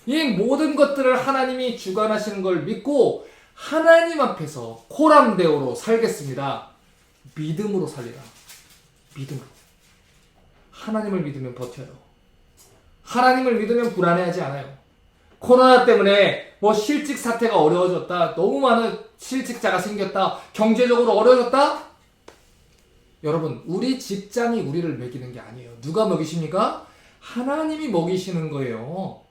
이 모든 것들을 하나님이 주관하시는 걸 믿고 하나님 앞에서 코람데오로 살겠습니다. 믿음으로 살리라. 믿음으로. 하나님을 믿으면 버텨요. 하나님을 믿으면 불안해하지 않아요. 코로나 때문에 뭐 실직 사태가 어려워졌다. 너무 많은 실직자가 생겼다. 경제적으로 어려워졌다. 여러분, 우리 직장이 우리를 먹이는 게 아니에요. 누가 먹이십니까? 하나님이 먹이시는 거예요.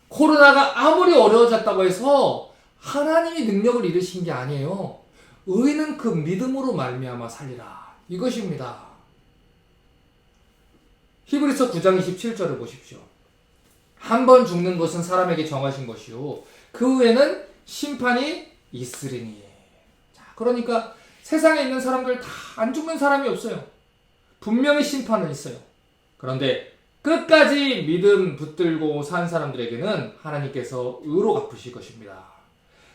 코로나가 아무리 어려워졌다고 해서 하나님이 능력을 잃으신 게 아니에요. 의인은 그 믿음으로 말미암아 살리라. 이것입니다. 히브리서 9장 27절을 보십시오. 한 번 죽는 것은 사람에게 정하신 것이요 그 후에는 심판이 있으리니. 자, 그러니까 세상에 있는 사람들 다 안 죽는 사람이 없어요. 분명히 심판은 있어요. 그런데 끝까지 믿음 붙들고 산 사람들에게는 하나님께서 의로 갚으실 것입니다.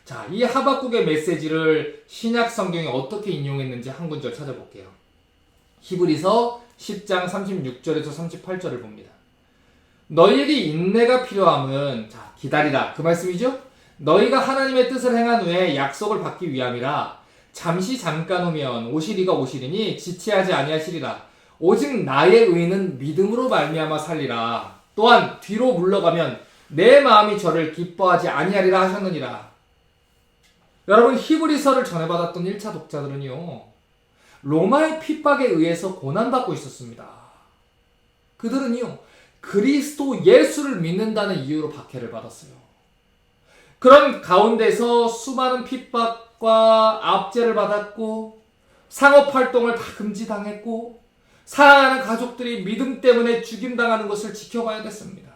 자, 이 하박국의 메시지를 신약 성경에 어떻게 인용했는지 한 구절 찾아볼게요. 히브리서 10장 36절에서 38절을 봅니다. 너희에게 인내가 필요함은 자, 기다리라 그 말씀이죠. 너희가 하나님의 뜻을 행한 후에 약속을 받기 위함이라. 잠시 잠깐 오면 오시리가 오시리니 지체하지 아니하시리라. 오직 나의 의는 믿음으로 말미암아 살리라. 또한 뒤로 물러가면 내 마음이 저를 기뻐하지 아니하리라 하셨느니라. 여러분, 히브리서를 전해받았던 1차 독자들은요, 로마의 핍박에 의해서 고난받고 있었습니다. 그들은요, 그리스도 예수를 믿는다는 이유로 박해를 받았어요. 그런 가운데서 수많은 핍박과 압제를 받았고, 상업활동을 다 금지당했고, 사랑하는 가족들이 믿음 때문에 죽임당하는 것을 지켜봐야 됐습니다.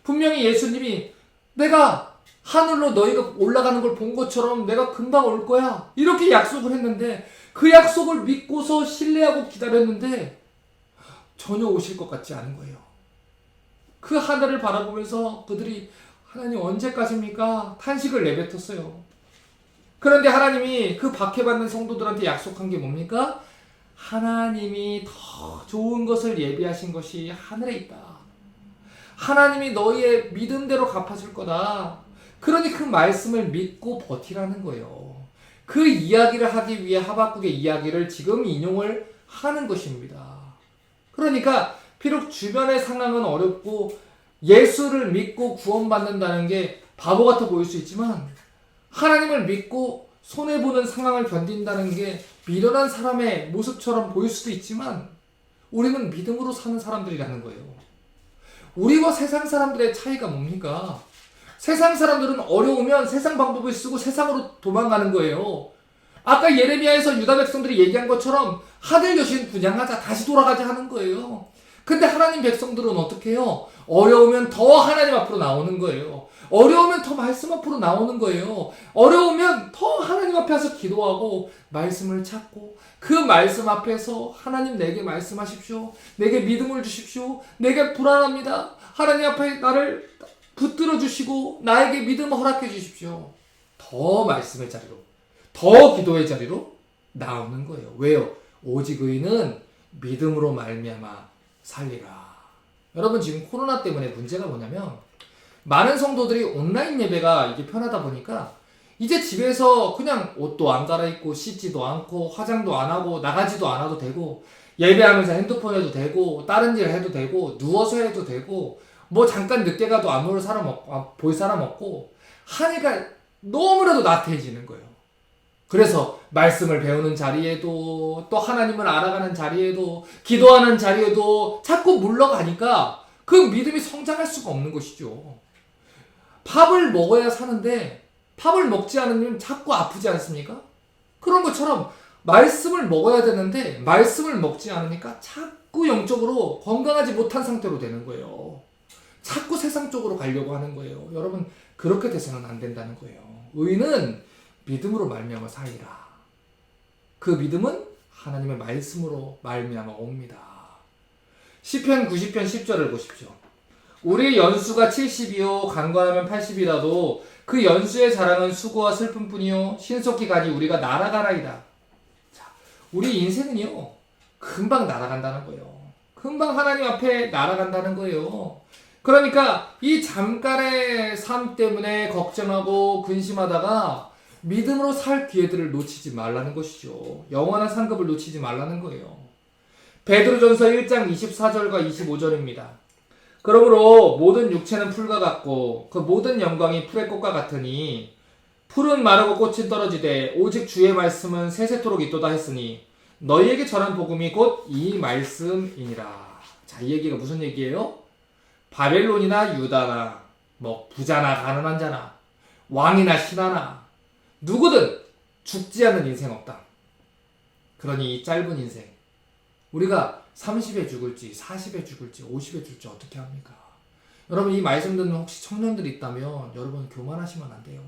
분명히 예수님이 내가 하늘로 너희가 올라가는 걸 본 것처럼 내가 금방 올 거야, 이렇게 약속을 했는데, 그 약속을 믿고서 신뢰하고 기다렸는데 전혀 오실 것 같지 않은 거예요. 그 하늘을 바라보면서 그들이 하나님 언제까지입니까? 탄식을 내뱉었어요. 그런데 하나님이 그 박해받는 성도들한테 약속한 게 뭡니까? 하나님이 더 좋은 것을 예비하신 것이 하늘에 있다. 하나님이 너희의 믿음대로 갚아줄 거다. 그러니 그 말씀을 믿고 버티라는 거예요. 그 이야기를 하기 위해 하박국의 이야기를 지금 인용을 하는 것입니다. 그러니까 비록 주변의 상황은 어렵고 예수를 믿고 구원받는다는 게 바보 같아 보일 수 있지만, 하나님을 믿고 손해보는 상황을 견딘다는 게 미련한 사람의 모습처럼 보일 수도 있지만, 우리는 믿음으로 사는 사람들이라는 거예요. 우리와 세상 사람들의 차이가 뭡니까? 세상 사람들은 어려우면 세상 방법을 쓰고 세상으로 도망가는 거예요. 아까 예레미야에서 유다 백성들이 얘기한 것처럼 하늘 여신 분양하자, 다시 돌아가자 하는 거예요. 근데 하나님 백성들은 어떻게 해요? 어려우면 더 하나님 앞으로 나오는 거예요. 어려우면 더 말씀 앞으로 나오는 거예요. 어려우면 더 하나님 앞에 와서 기도하고 말씀을 찾고, 그 말씀 앞에서 하나님 내게 말씀하십시오. 내게 믿음을 주십시오. 내게 불안합니다. 하나님 앞에 나를 붙들어 주시고 나에게 믿음을 허락해 주십시오. 더 말씀의 자리로, 더 기도의 자리로 나오는 거예요. 왜요? 오직 의인은 믿음으로 말미암아 살리라. 여러분, 지금 코로나 때문에 문제가 뭐냐면, 많은 성도들이 온라인 예배가 이게 편하다 보니까 이제 집에서 그냥 옷도 안 갈아입고 씻지도 않고 화장도 안 하고 나가지도 않아도 되고, 예배하면서 핸드폰 해도 되고 다른 일 해도 되고 누워서 해도 되고, 뭐 잠깐 늦게 가도 안 볼 사람 없고 볼 사람 없고 하니까 너무나도 나태해지는 거예요. 그래서 말씀을 배우는 자리에도, 또 하나님을 알아가는 자리에도, 기도하는 자리에도 자꾸 물러가니까 그 믿음이 성장할 수가 없는 것이죠. 밥을 먹어야 사는데 밥을 먹지 않으면 자꾸 아프지 않습니까? 그런 것처럼 말씀을 먹어야 되는데 말씀을 먹지 않으니까 자꾸 영적으로 건강하지 못한 상태로 되는 거예요. 자꾸 세상 쪽으로 가려고 하는 거예요. 여러분, 그렇게 돼서는 안 된다는 거예요. 의인은 믿음으로 말미암아 살리라. 그 믿음은 하나님의 말씀으로 말미암아 옵니다. 시편 90편 10절을 보십시오. 우리의 연수가 70이요 강건하면 80이라도 그 연수의 자랑은 수고와 슬픔뿐이요 신속히 가니 우리가 날아가라이다. 자, 우리 인생은요 금방 날아간다는 거예요. 금방 하나님 앞에 날아간다는 거예요. 그러니까 이 잠깐의 삶 때문에 걱정하고 근심하다가 믿음으로 살 기회들을 놓치지 말라는 것이죠. 영원한 상급을 놓치지 말라는 거예요. 베드로전서 1장 24절과 25절입니다. 그러므로 모든 육체는 풀과 같고 그 모든 영광이 풀의 꽃과 같으니 풀은 마르고 꽃은 떨어지되 오직 주의 말씀은 세세토록 있도다 했으니 너희에게 전한 복음이 곧 이 말씀이니라. 자, 이 얘기가 무슨 얘기예요? 바벨론이나 유다나 뭐 부자나 가난한 자나 왕이나 신하나 누구든 죽지 않는 인생 없다. 그러니 이 짧은 인생, 우리가 30에 죽을지 40에 죽을지 50에 죽을지 어떻게 합니까? 여러분, 이 말씀 듣는 혹시 청년들이 있다면 여러분 교만하시면 안 돼요.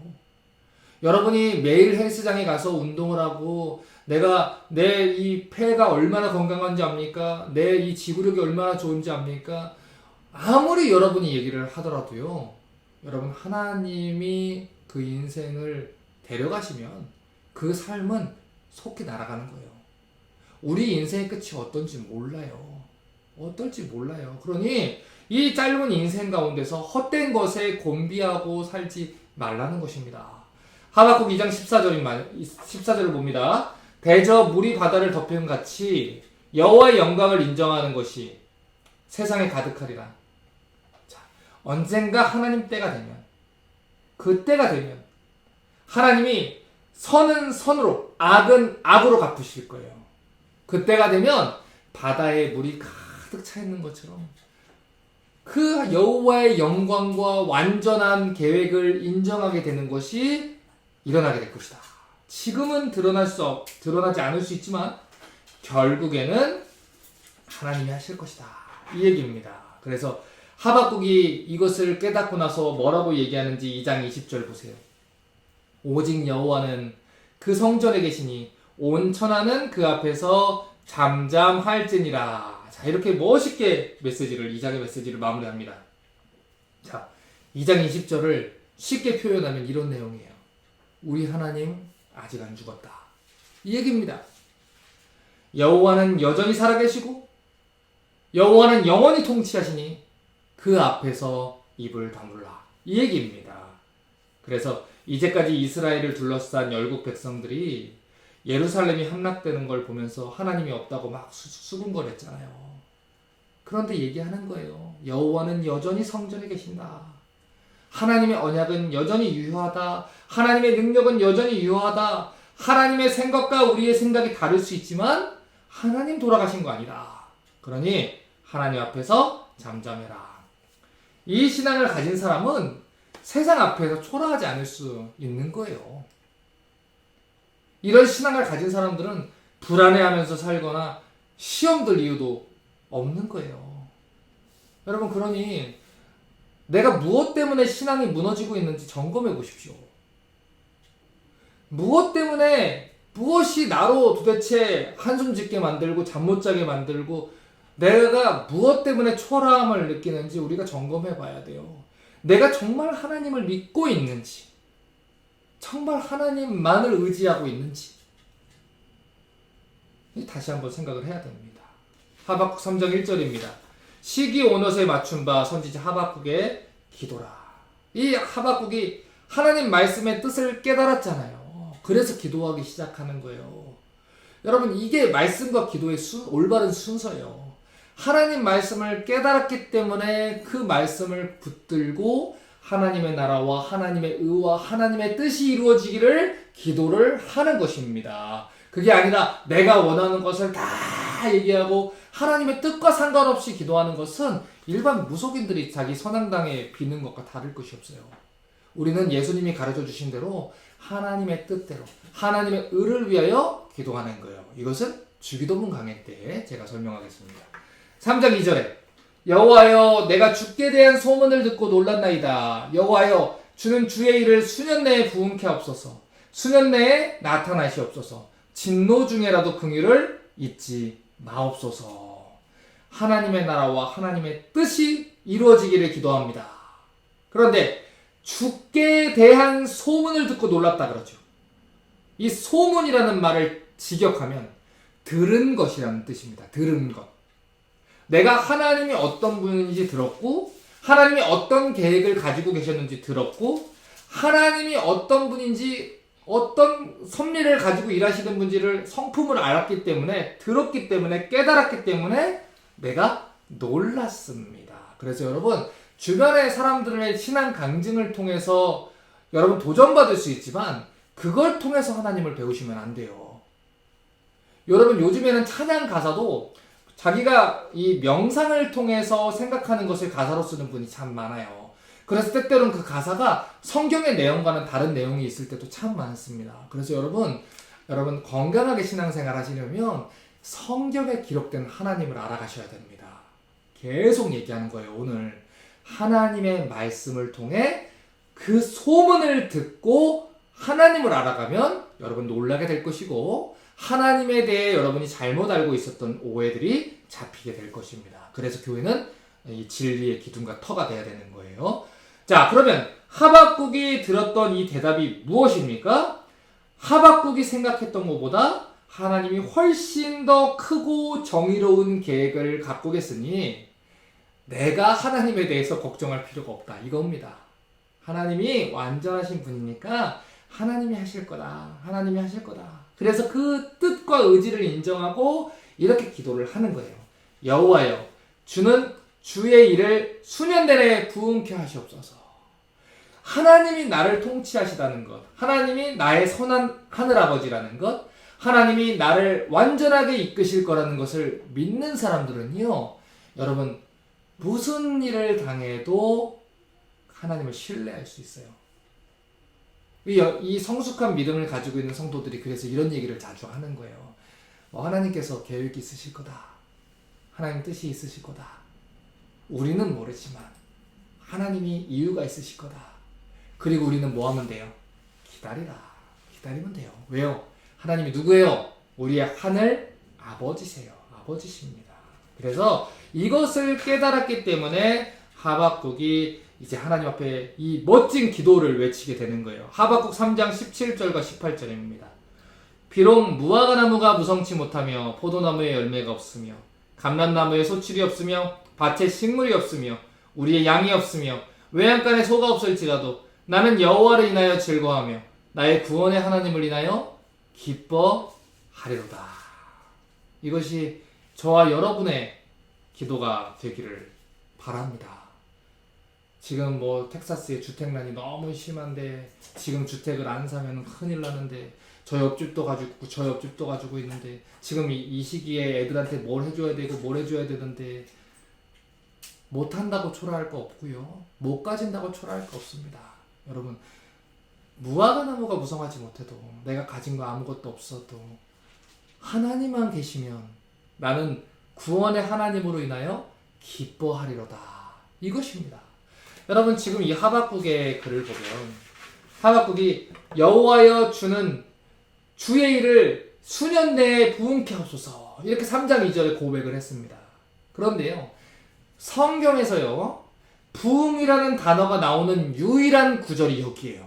여러분이 매일 헬스장에 가서 운동을 하고 내가 내 이 폐가 얼마나 건강한지 압니까? 내 이 지구력이 얼마나 좋은지 압니까? 아무리 여러분이 얘기를 하더라도요, 여러분, 하나님이 그 인생을 데려가시면 그 삶은 속히 날아가는 거예요. 우리 인생의 끝이 어떤지 몰라요. 어떨지 몰라요. 그러니 이 짧은 인생 가운데서 헛된 것에 곤비하고 살지 말라는 것입니다. 하박국 2장 14절을 봅니다. 대저 물이 바다를 덮인 같이 여호와의 영광을 인정하는 것이 세상에 가득하리라. 자, 언젠가 하나님 때가 되면, 그때가 되면 하나님이 선은 선으로, 악은 악으로 갚으실 거예요. 그때가 되면 바다에 물이 가득 차 있는 것처럼 그 여호와의 영광과 완전한 계획을 인정하게 되는 것이 일어나게 될 것이다. 지금은 드러나지 않을 수 있지만 결국에는 하나님이 하실 것이다. 이 얘기입니다. 그래서 하박국이 이것을 깨닫고 나서 뭐라고 얘기하는지 2장 20절 보세요. 오직 여호와는 그 성전에 계시니 온 천하는 그 앞에서 잠잠할지니라. 자, 이렇게 멋있게 2장의 메시지를 마무리합니다. 자, 2장 20절을 쉽게 표현하면 이런 내용이에요. 우리 하나님 아직 안 죽었다. 이 얘기입니다. 여호와는 여전히 살아계시고 여호와는 영원히 통치하시니 그 앞에서 입을 다물라. 이 얘기입니다. 그래서 이제까지 이스라엘을 둘러싼 열국 백성들이 예루살렘이 함락되는 걸 보면서 하나님이 없다고 막 수군거렸잖아요. 그런데 얘기하는 거예요. 여호와는 여전히 성전에 계신다. 하나님의 언약은 여전히 유효하다. 하나님의 능력은 여전히 유효하다. 하나님의 생각과 우리의 생각이 다를 수 있지만 하나님 돌아가신 거 아니다. 그러니 하나님 앞에서 잠잠해라. 이 신앙을 가진 사람은 세상 앞에서 초라하지 않을 수 있는 거예요. 이런 신앙을 가진 사람들은 불안해하면서 살거나 시험 들 이유도 없는 거예요. 여러분, 그러니 내가 무엇 때문에 신앙이 무너지고 있는지 점검해 보십시오. 무엇 때문에, 무엇이 나로 도대체 한숨 짓게 만들고 잠 못 자게 만들고 내가 무엇 때문에 초라함을 느끼는지 우리가 점검해 봐야 돼요. 내가 정말 하나님을 믿고 있는지, 정말 하나님만을 의지하고 있는지 다시 한번 생각을 해야 됩니다. 하박국 3장 1절입니다. 시기 온옷에 맞춘 바 선지자 하박국의 기도라. 이 하박국이 하나님 말씀의 뜻을 깨달았잖아요. 그래서 기도하기 시작하는 거예요. 여러분, 이게 말씀과 기도의 올바른 순서예요. 하나님 말씀을 깨달았기 때문에 그 말씀을 붙들고 하나님의 나라와 하나님의 의와 하나님의 뜻이 이루어지기를 기도를 하는 것입니다. 그게 아니라 내가 원하는 것을 다 얘기하고 하나님의 뜻과 상관없이 기도하는 것은 일반 무속인들이 자기 선앙당에 비는 것과 다를 것이 없어요. 우리는 예수님이 가르쳐 주신 대로 하나님의 뜻대로 하나님의 의를 위하여 기도하는 거예요. 이것은 주기도문 강의 때 제가 설명하겠습니다. 3장 2절에 여호와여, 내가 주께 대한 소문을 듣고 놀랐나이다. 여호와여, 주는 주의 일을 수년 내에 부응케 하옵소서. 수년 내에 나타나시옵소서. 진노 중에라도 긍휼을 잊지 마옵소서. 하나님의 나라와 하나님의 뜻이 이루어지기를 기도합니다. 그런데 주께 대한 소문을 듣고 놀랐다 그러죠. 이 소문이라는 말을 직역하면 들은 것이라는 뜻입니다. 들은 것. 내가 하나님이 어떤 분인지 들었고, 하나님이 어떤 계획을 가지고 계셨는지 들었고, 하나님이 어떤 분인지, 어떤 섭리를 가지고 일하시는 분인지를, 성품을 알았기 때문에, 들었기 때문에, 깨달았기 때문에 내가 놀랐습니다. 그래서 여러분, 주변의 사람들의 신앙 강증을 통해서 여러분 도전받을 수 있지만 그걸 통해서 하나님을 배우시면 안 돼요. 여러분, 요즘에는 찬양 가사도 자기가 이 명상을 통해서 생각하는 것을 가사로 쓰는 분이 참 많아요. 그래서 때때로는 그 가사가 성경의 내용과는 다른 내용이 있을 때도 참 많습니다. 그래서 여러분 건강하게 신앙생활 하시려면 성경에 기록된 하나님을 알아가셔야 됩니다. 계속 얘기하는 거예요. 오늘 하나님의 말씀을 통해 그 소문을 듣고 하나님을 알아가면 여러분 놀라게 될 것이고, 하나님에 대해 여러분이 잘못 알고 있었던 오해들이 잡히게 될 것입니다. 그래서 교회는 이 진리의 기둥과 터가 돼야 되는 거예요. 자, 그러면 하박국이 들었던 이 대답이 무엇입니까? 하박국이 생각했던 것보다 하나님이 훨씬 더 크고 정의로운 계획을 갖고 계시니 내가 하나님에 대해서 걱정할 필요가 없다, 이겁니다. 하나님이 완전하신 분이니까 하나님이 하실 거다. 하나님이 하실 거다. 그래서 그 뜻과 의지를 인정하고 이렇게 기도를 하는 거예요. 여호와여, 주는 주의 일을 수년 내내 부응케 하시옵소서. 하나님이 나를 통치하시다는 것, 하나님이 나의 선한 하늘아버지라는 것, 하나님이 나를 완전하게 이끄실 거라는 것을 믿는 사람들은요, 여러분, 무슨 일을 당해도 하나님을 신뢰할 수 있어요. 이 성숙한 믿음을 가지고 있는 성도들이 그래서 이런 얘기를 자주 하는 거예요. 하나님께서 계획이 있으실 거다. 하나님 뜻이 있으실 거다. 우리는 모르지만 하나님이 이유가 있으실 거다. 그리고 우리는 뭐 하면 돼요? 기다리라. 기다리면 돼요. 왜요? 하나님이 누구예요? 우리의 하늘 아버지세요. 아버지십니다. 그래서 이것을 깨달았기 때문에 하박국이 이제 하나님 앞에 이 멋진 기도를 외치게 되는 거예요. 하박국 3장 17절과 18절입니다. 비록 무화과나무가 무성치 못하며 포도나무에 열매가 없으며 감람나무에 소출이 없으며 밭에 식물이 없으며 우리의 양이 없으며 외양간에 소가 없을지라도 나는 여호와를 인하여 즐거워하며 나의 구원의 하나님을 인하여 기뻐하리로다. 이것이 저와 여러분의 기도가 되기를 바랍니다. 지금 텍사스의 주택난이 너무 심한데 지금 주택을 안 사면 큰일 나는데 저 옆집도 가지고 있고 저 옆집도 가지고 있는데 지금 이 시기에 애들한테 뭘 해줘야 되고 뭘 해줘야 되는데 못한다고 초라할 거 없고요. 못 가진다고 초라할 거 없습니다. 여러분, 무화과나무가 무성하지 못해도 내가 가진 거 아무것도 없어도 하나님만 계시면 나는 구원의 하나님으로 인하여 기뻐하리로다. 이것입니다. 여러분, 지금 이 하박국의 글을 보면 하박국이 여호와여 주는 주의 일을 수년 내에 부응케 하소서 이렇게 3장 2절에 고백을 했습니다. 그런데요, 성경에서요 부응이라는 단어가 나오는 유일한 구절이 여기에요.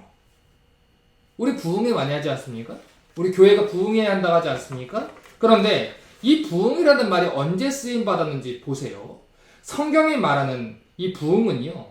우리 부응회 많이 하지 않습니까? 우리 교회가 부응해야 한다고 하지 않습니까? 그런데 이 부응이라는 말이 언제 쓰임 받았는지 보세요. 성경이 말하는 이 부응은요,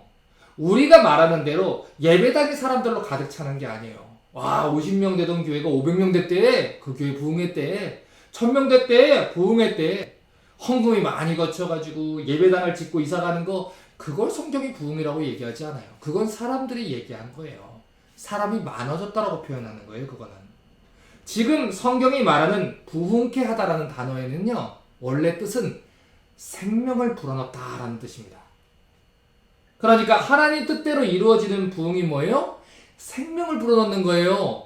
우리가 말하는 대로 예배당의 사람들로 가득 차는 게 아니에요. 와, 50명 되던 교회가 500명 됐대. 그 교회 부응회 때 1000명 됐대. 부응회 때 헌금이 많이 거쳐가지고 예배당을 짓고 이사가는 거, 그걸 성경이 부응이라고 얘기하지 않아요. 그건 사람들이 얘기한 거예요. 사람이 많아졌다라고 표현하는 거예요. 그거는 지금 성경이 말하는 부흥케 하다라는 단어에는요, 원래 뜻은 생명을 불어넣다라는 뜻입니다. 그러니까 하나님 뜻대로 이루어지는 부흥이 뭐예요? 생명을 불어넣는 거예요.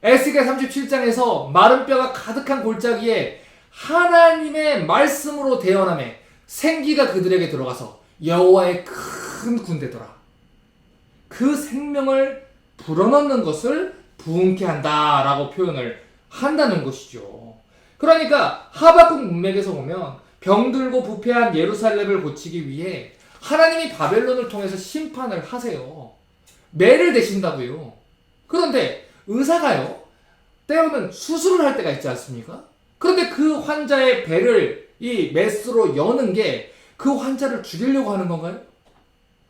에스겔 37장에서 마른 뼈가 가득한 골짜기에 하나님의 말씀으로 대언하매 생기가 그들에게 들어가서 여호와의 큰 군대더라. 그 생명을 불어넣는 것을 부흥케 한다라고 표현을 한다는 것이죠. 그러니까 하박국 문맥에서 보면 병들고 부패한 예루살렘을 고치기 위해 하나님이 바벨론을 통해서 심판을 하세요. 매를 대신다고요. 그런데 의사가요, 때로는 수술을 할 때가 있지 않습니까? 그런데 그 환자의 배를 이 메스로 여는 게 그 환자를 죽이려고 하는 건가요?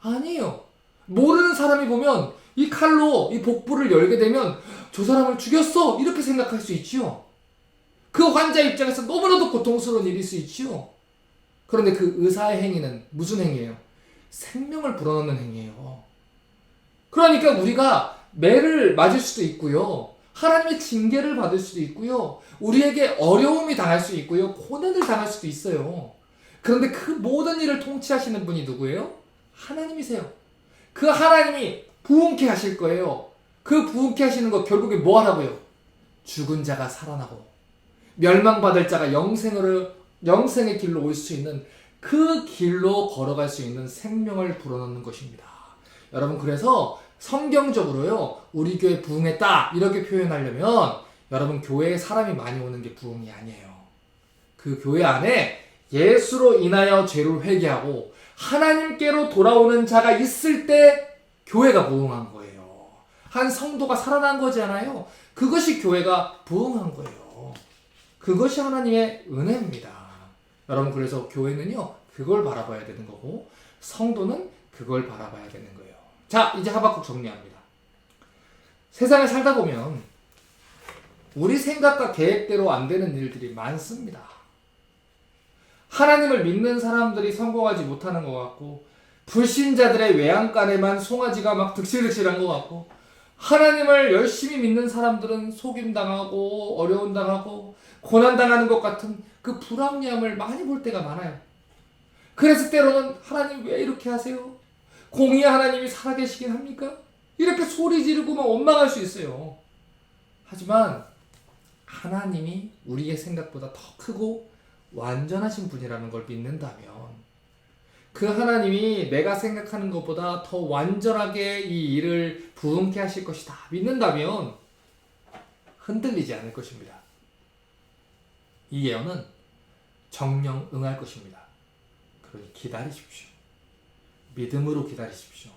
아니에요. 모르는 사람이 보면 이 칼로 이 복부를 열게 되면 저 사람을 죽였어 이렇게 생각할 수 있지요. 그 환자 입장에서 너무나도 고통스러운 일일 수 있지요. 그런데 그 의사의 행위는 무슨 행위예요? 생명을 불어넣는 행위예요. 그러니까 우리가 매를 맞을 수도 있고요, 하나님의 징계를 받을 수도 있고요, 우리에게 어려움이 당할 수 있고요, 고난을 당할 수도 있어요. 그런데 그 모든 일을 통치하시는 분이 누구예요? 하나님이세요. 그 하나님이 부흥케 하실 거예요. 그 부흥케 하시는 거 결국에 뭐 하라고요? 죽은 자가 살아나고 멸망받을 자가 영생의 길로 올 수 있는 그 길로 걸어갈 수 있는 생명을 불어넣는 것입니다. 여러분, 그래서 성경적으로요, 우리 교회 부흥했다 이렇게 표현하려면 여러분, 교회에 사람이 많이 오는 게 부흥이 아니에요. 그 교회 안에 예수로 인하여 죄를 회개하고 하나님께로 돌아오는 자가 있을 때 교회가 부흥한 거예요. 한 성도가 살아난 거잖아요. 그것이 교회가 부흥한 거예요. 그것이 하나님의 은혜입니다. 여러분, 그래서 교회는요, 그걸 바라봐야 되는 거고 성도는 그걸 바라봐야 되는 거예요. 자, 이제 하박국 정리합니다. 세상에 살다 보면 우리 생각과 계획대로 안 되는 일들이 많습니다. 하나님을 믿는 사람들이 성공하지 못하는 것 같고, 불신자들의 외양간에만 송아지가 막 득실득실한 것 같고, 하나님을 열심히 믿는 사람들은 속임당하고 어려움당하고 고난당하는 것 같은 그 불합리함을 많이 볼 때가 많아요. 그래서 때로는 하나님 왜 이렇게 하세요? 공의의 하나님이 살아계시긴 합니까? 이렇게 소리 지르고 막 원망할 수 있어요. 하지만 하나님이 우리의 생각보다 더 크고 완전하신 분이라는 걸 믿는다면, 그 하나님이 내가 생각하는 것보다 더 완전하게 이 일을 부응케 하실 것이다 믿는다면 흔들리지 않을 것입니다. 이 예언은 정령 응할 것입니다. 그러니 기다리십시오. 믿음으로 기다리십시오.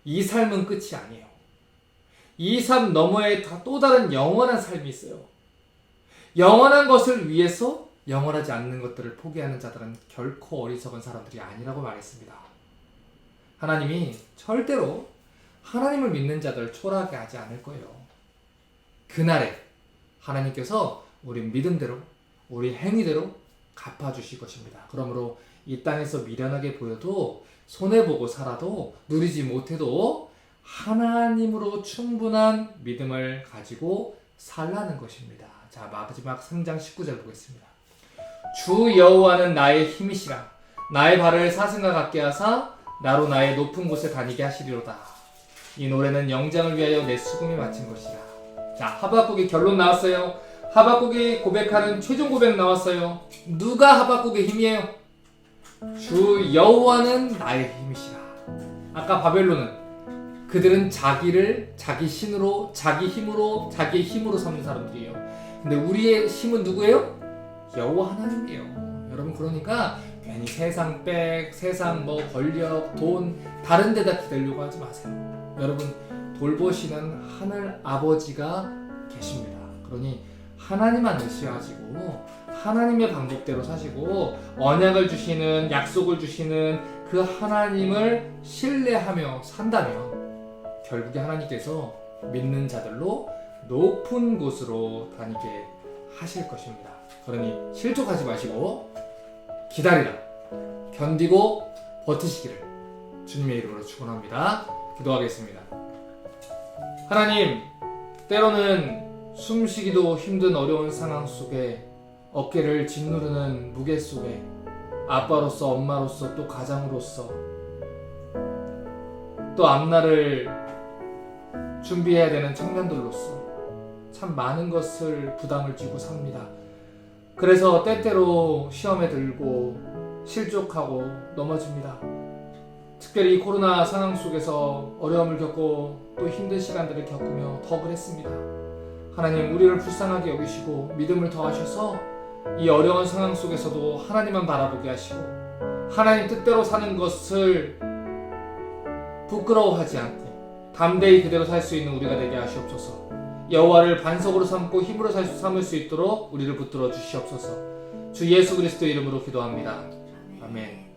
이 삶은 끝이 아니에요. 이 삶 너머에 또 다른 영원한 삶이 있어요. 영원한 것을 위해서 영원하지 않는 것들을 포기하는 자들은 결코 어리석은 사람들이 아니라고 말했습니다. 하나님이 절대로 하나님을 믿는 자들 초라하게 하지 않을 거예요. 그날에 하나님께서 우리 믿음대로, 우리 행위대로 갚아주실 것입니다. 그러므로 이 땅에서 미련하게 보여도, 손해보고 살아도, 누리지 못해도 하나님으로 충분한 믿음을 가지고 살라는 것입니다. 자, 마지막 3장 19절 보겠습니다. 주 여호와는 나의 힘이시라. 나의 발을 사슴과 같게 하사 나로 나의 높은 곳에 다니게 하시리로다. 이 노래는 영장을 위하여 내 수금이 바친 것이라. 자, 하박국의 결론 나왔어요. 하박국이 고백하는 최종 고백 나왔어요. 누가 하박국의 힘이에요? 주 여호와는 나의 힘이시라. 아까 바벨론은 그들은 자기를 자기 신으로, 자기 힘으로, 자기의 힘으로 삼는 사람들이에요. 근데 우리의 힘은 누구예요? 여호와 하나님이에요. 여러분, 그러니까 괜히 세상 세상 뭐 권력, 돈 다른 데다 기대려고 하지 마세요. 여러분, 돌보시는 하늘 아버지가 계십니다. 그러니 하나님만 의지하시고 하나님의 방법대로 사시고 언약을 주시는, 약속을 주시는 그 하나님을 신뢰하며 산다면 결국에 하나님께서 믿는 자들로 높은 곳으로 다니게 하실 것입니다. 그러니 실족하지 마시고 기다리라, 견디고 버티시기를 주님의 이름으로 축원합니다. 기도하겠습니다. 하나님, 때로는 숨쉬기도 힘든 어려운 상황 속에 어깨를 짓누르는 무게 속에 아빠로서, 엄마로서, 또 가장으로서, 또 앞날을 준비해야 되는 청년들로서 참 많은 것을 부담을 지고 삽니다. 그래서 때때로 시험에 들고 실족하고 넘어집니다. 특별히 코로나 상황 속에서 어려움을 겪고 또 힘든 시간들을 겪으며 더 그랬습니다. 하나님, 우리를 불쌍하게 여기시고 믿음을 더하셔서 이 어려운 상황 속에서도 하나님만 바라보게 하시고 하나님 뜻대로 사는 것을 부끄러워하지 않고 담대히 그대로 살 수 있는 우리가 되게 하시옵소서. 여호와를 반석으로 삼고 힘으로 삼을 수 있도록 우리를 붙들어 주시옵소서. 주 예수 그리스도 이름으로 기도합니다. 아멘.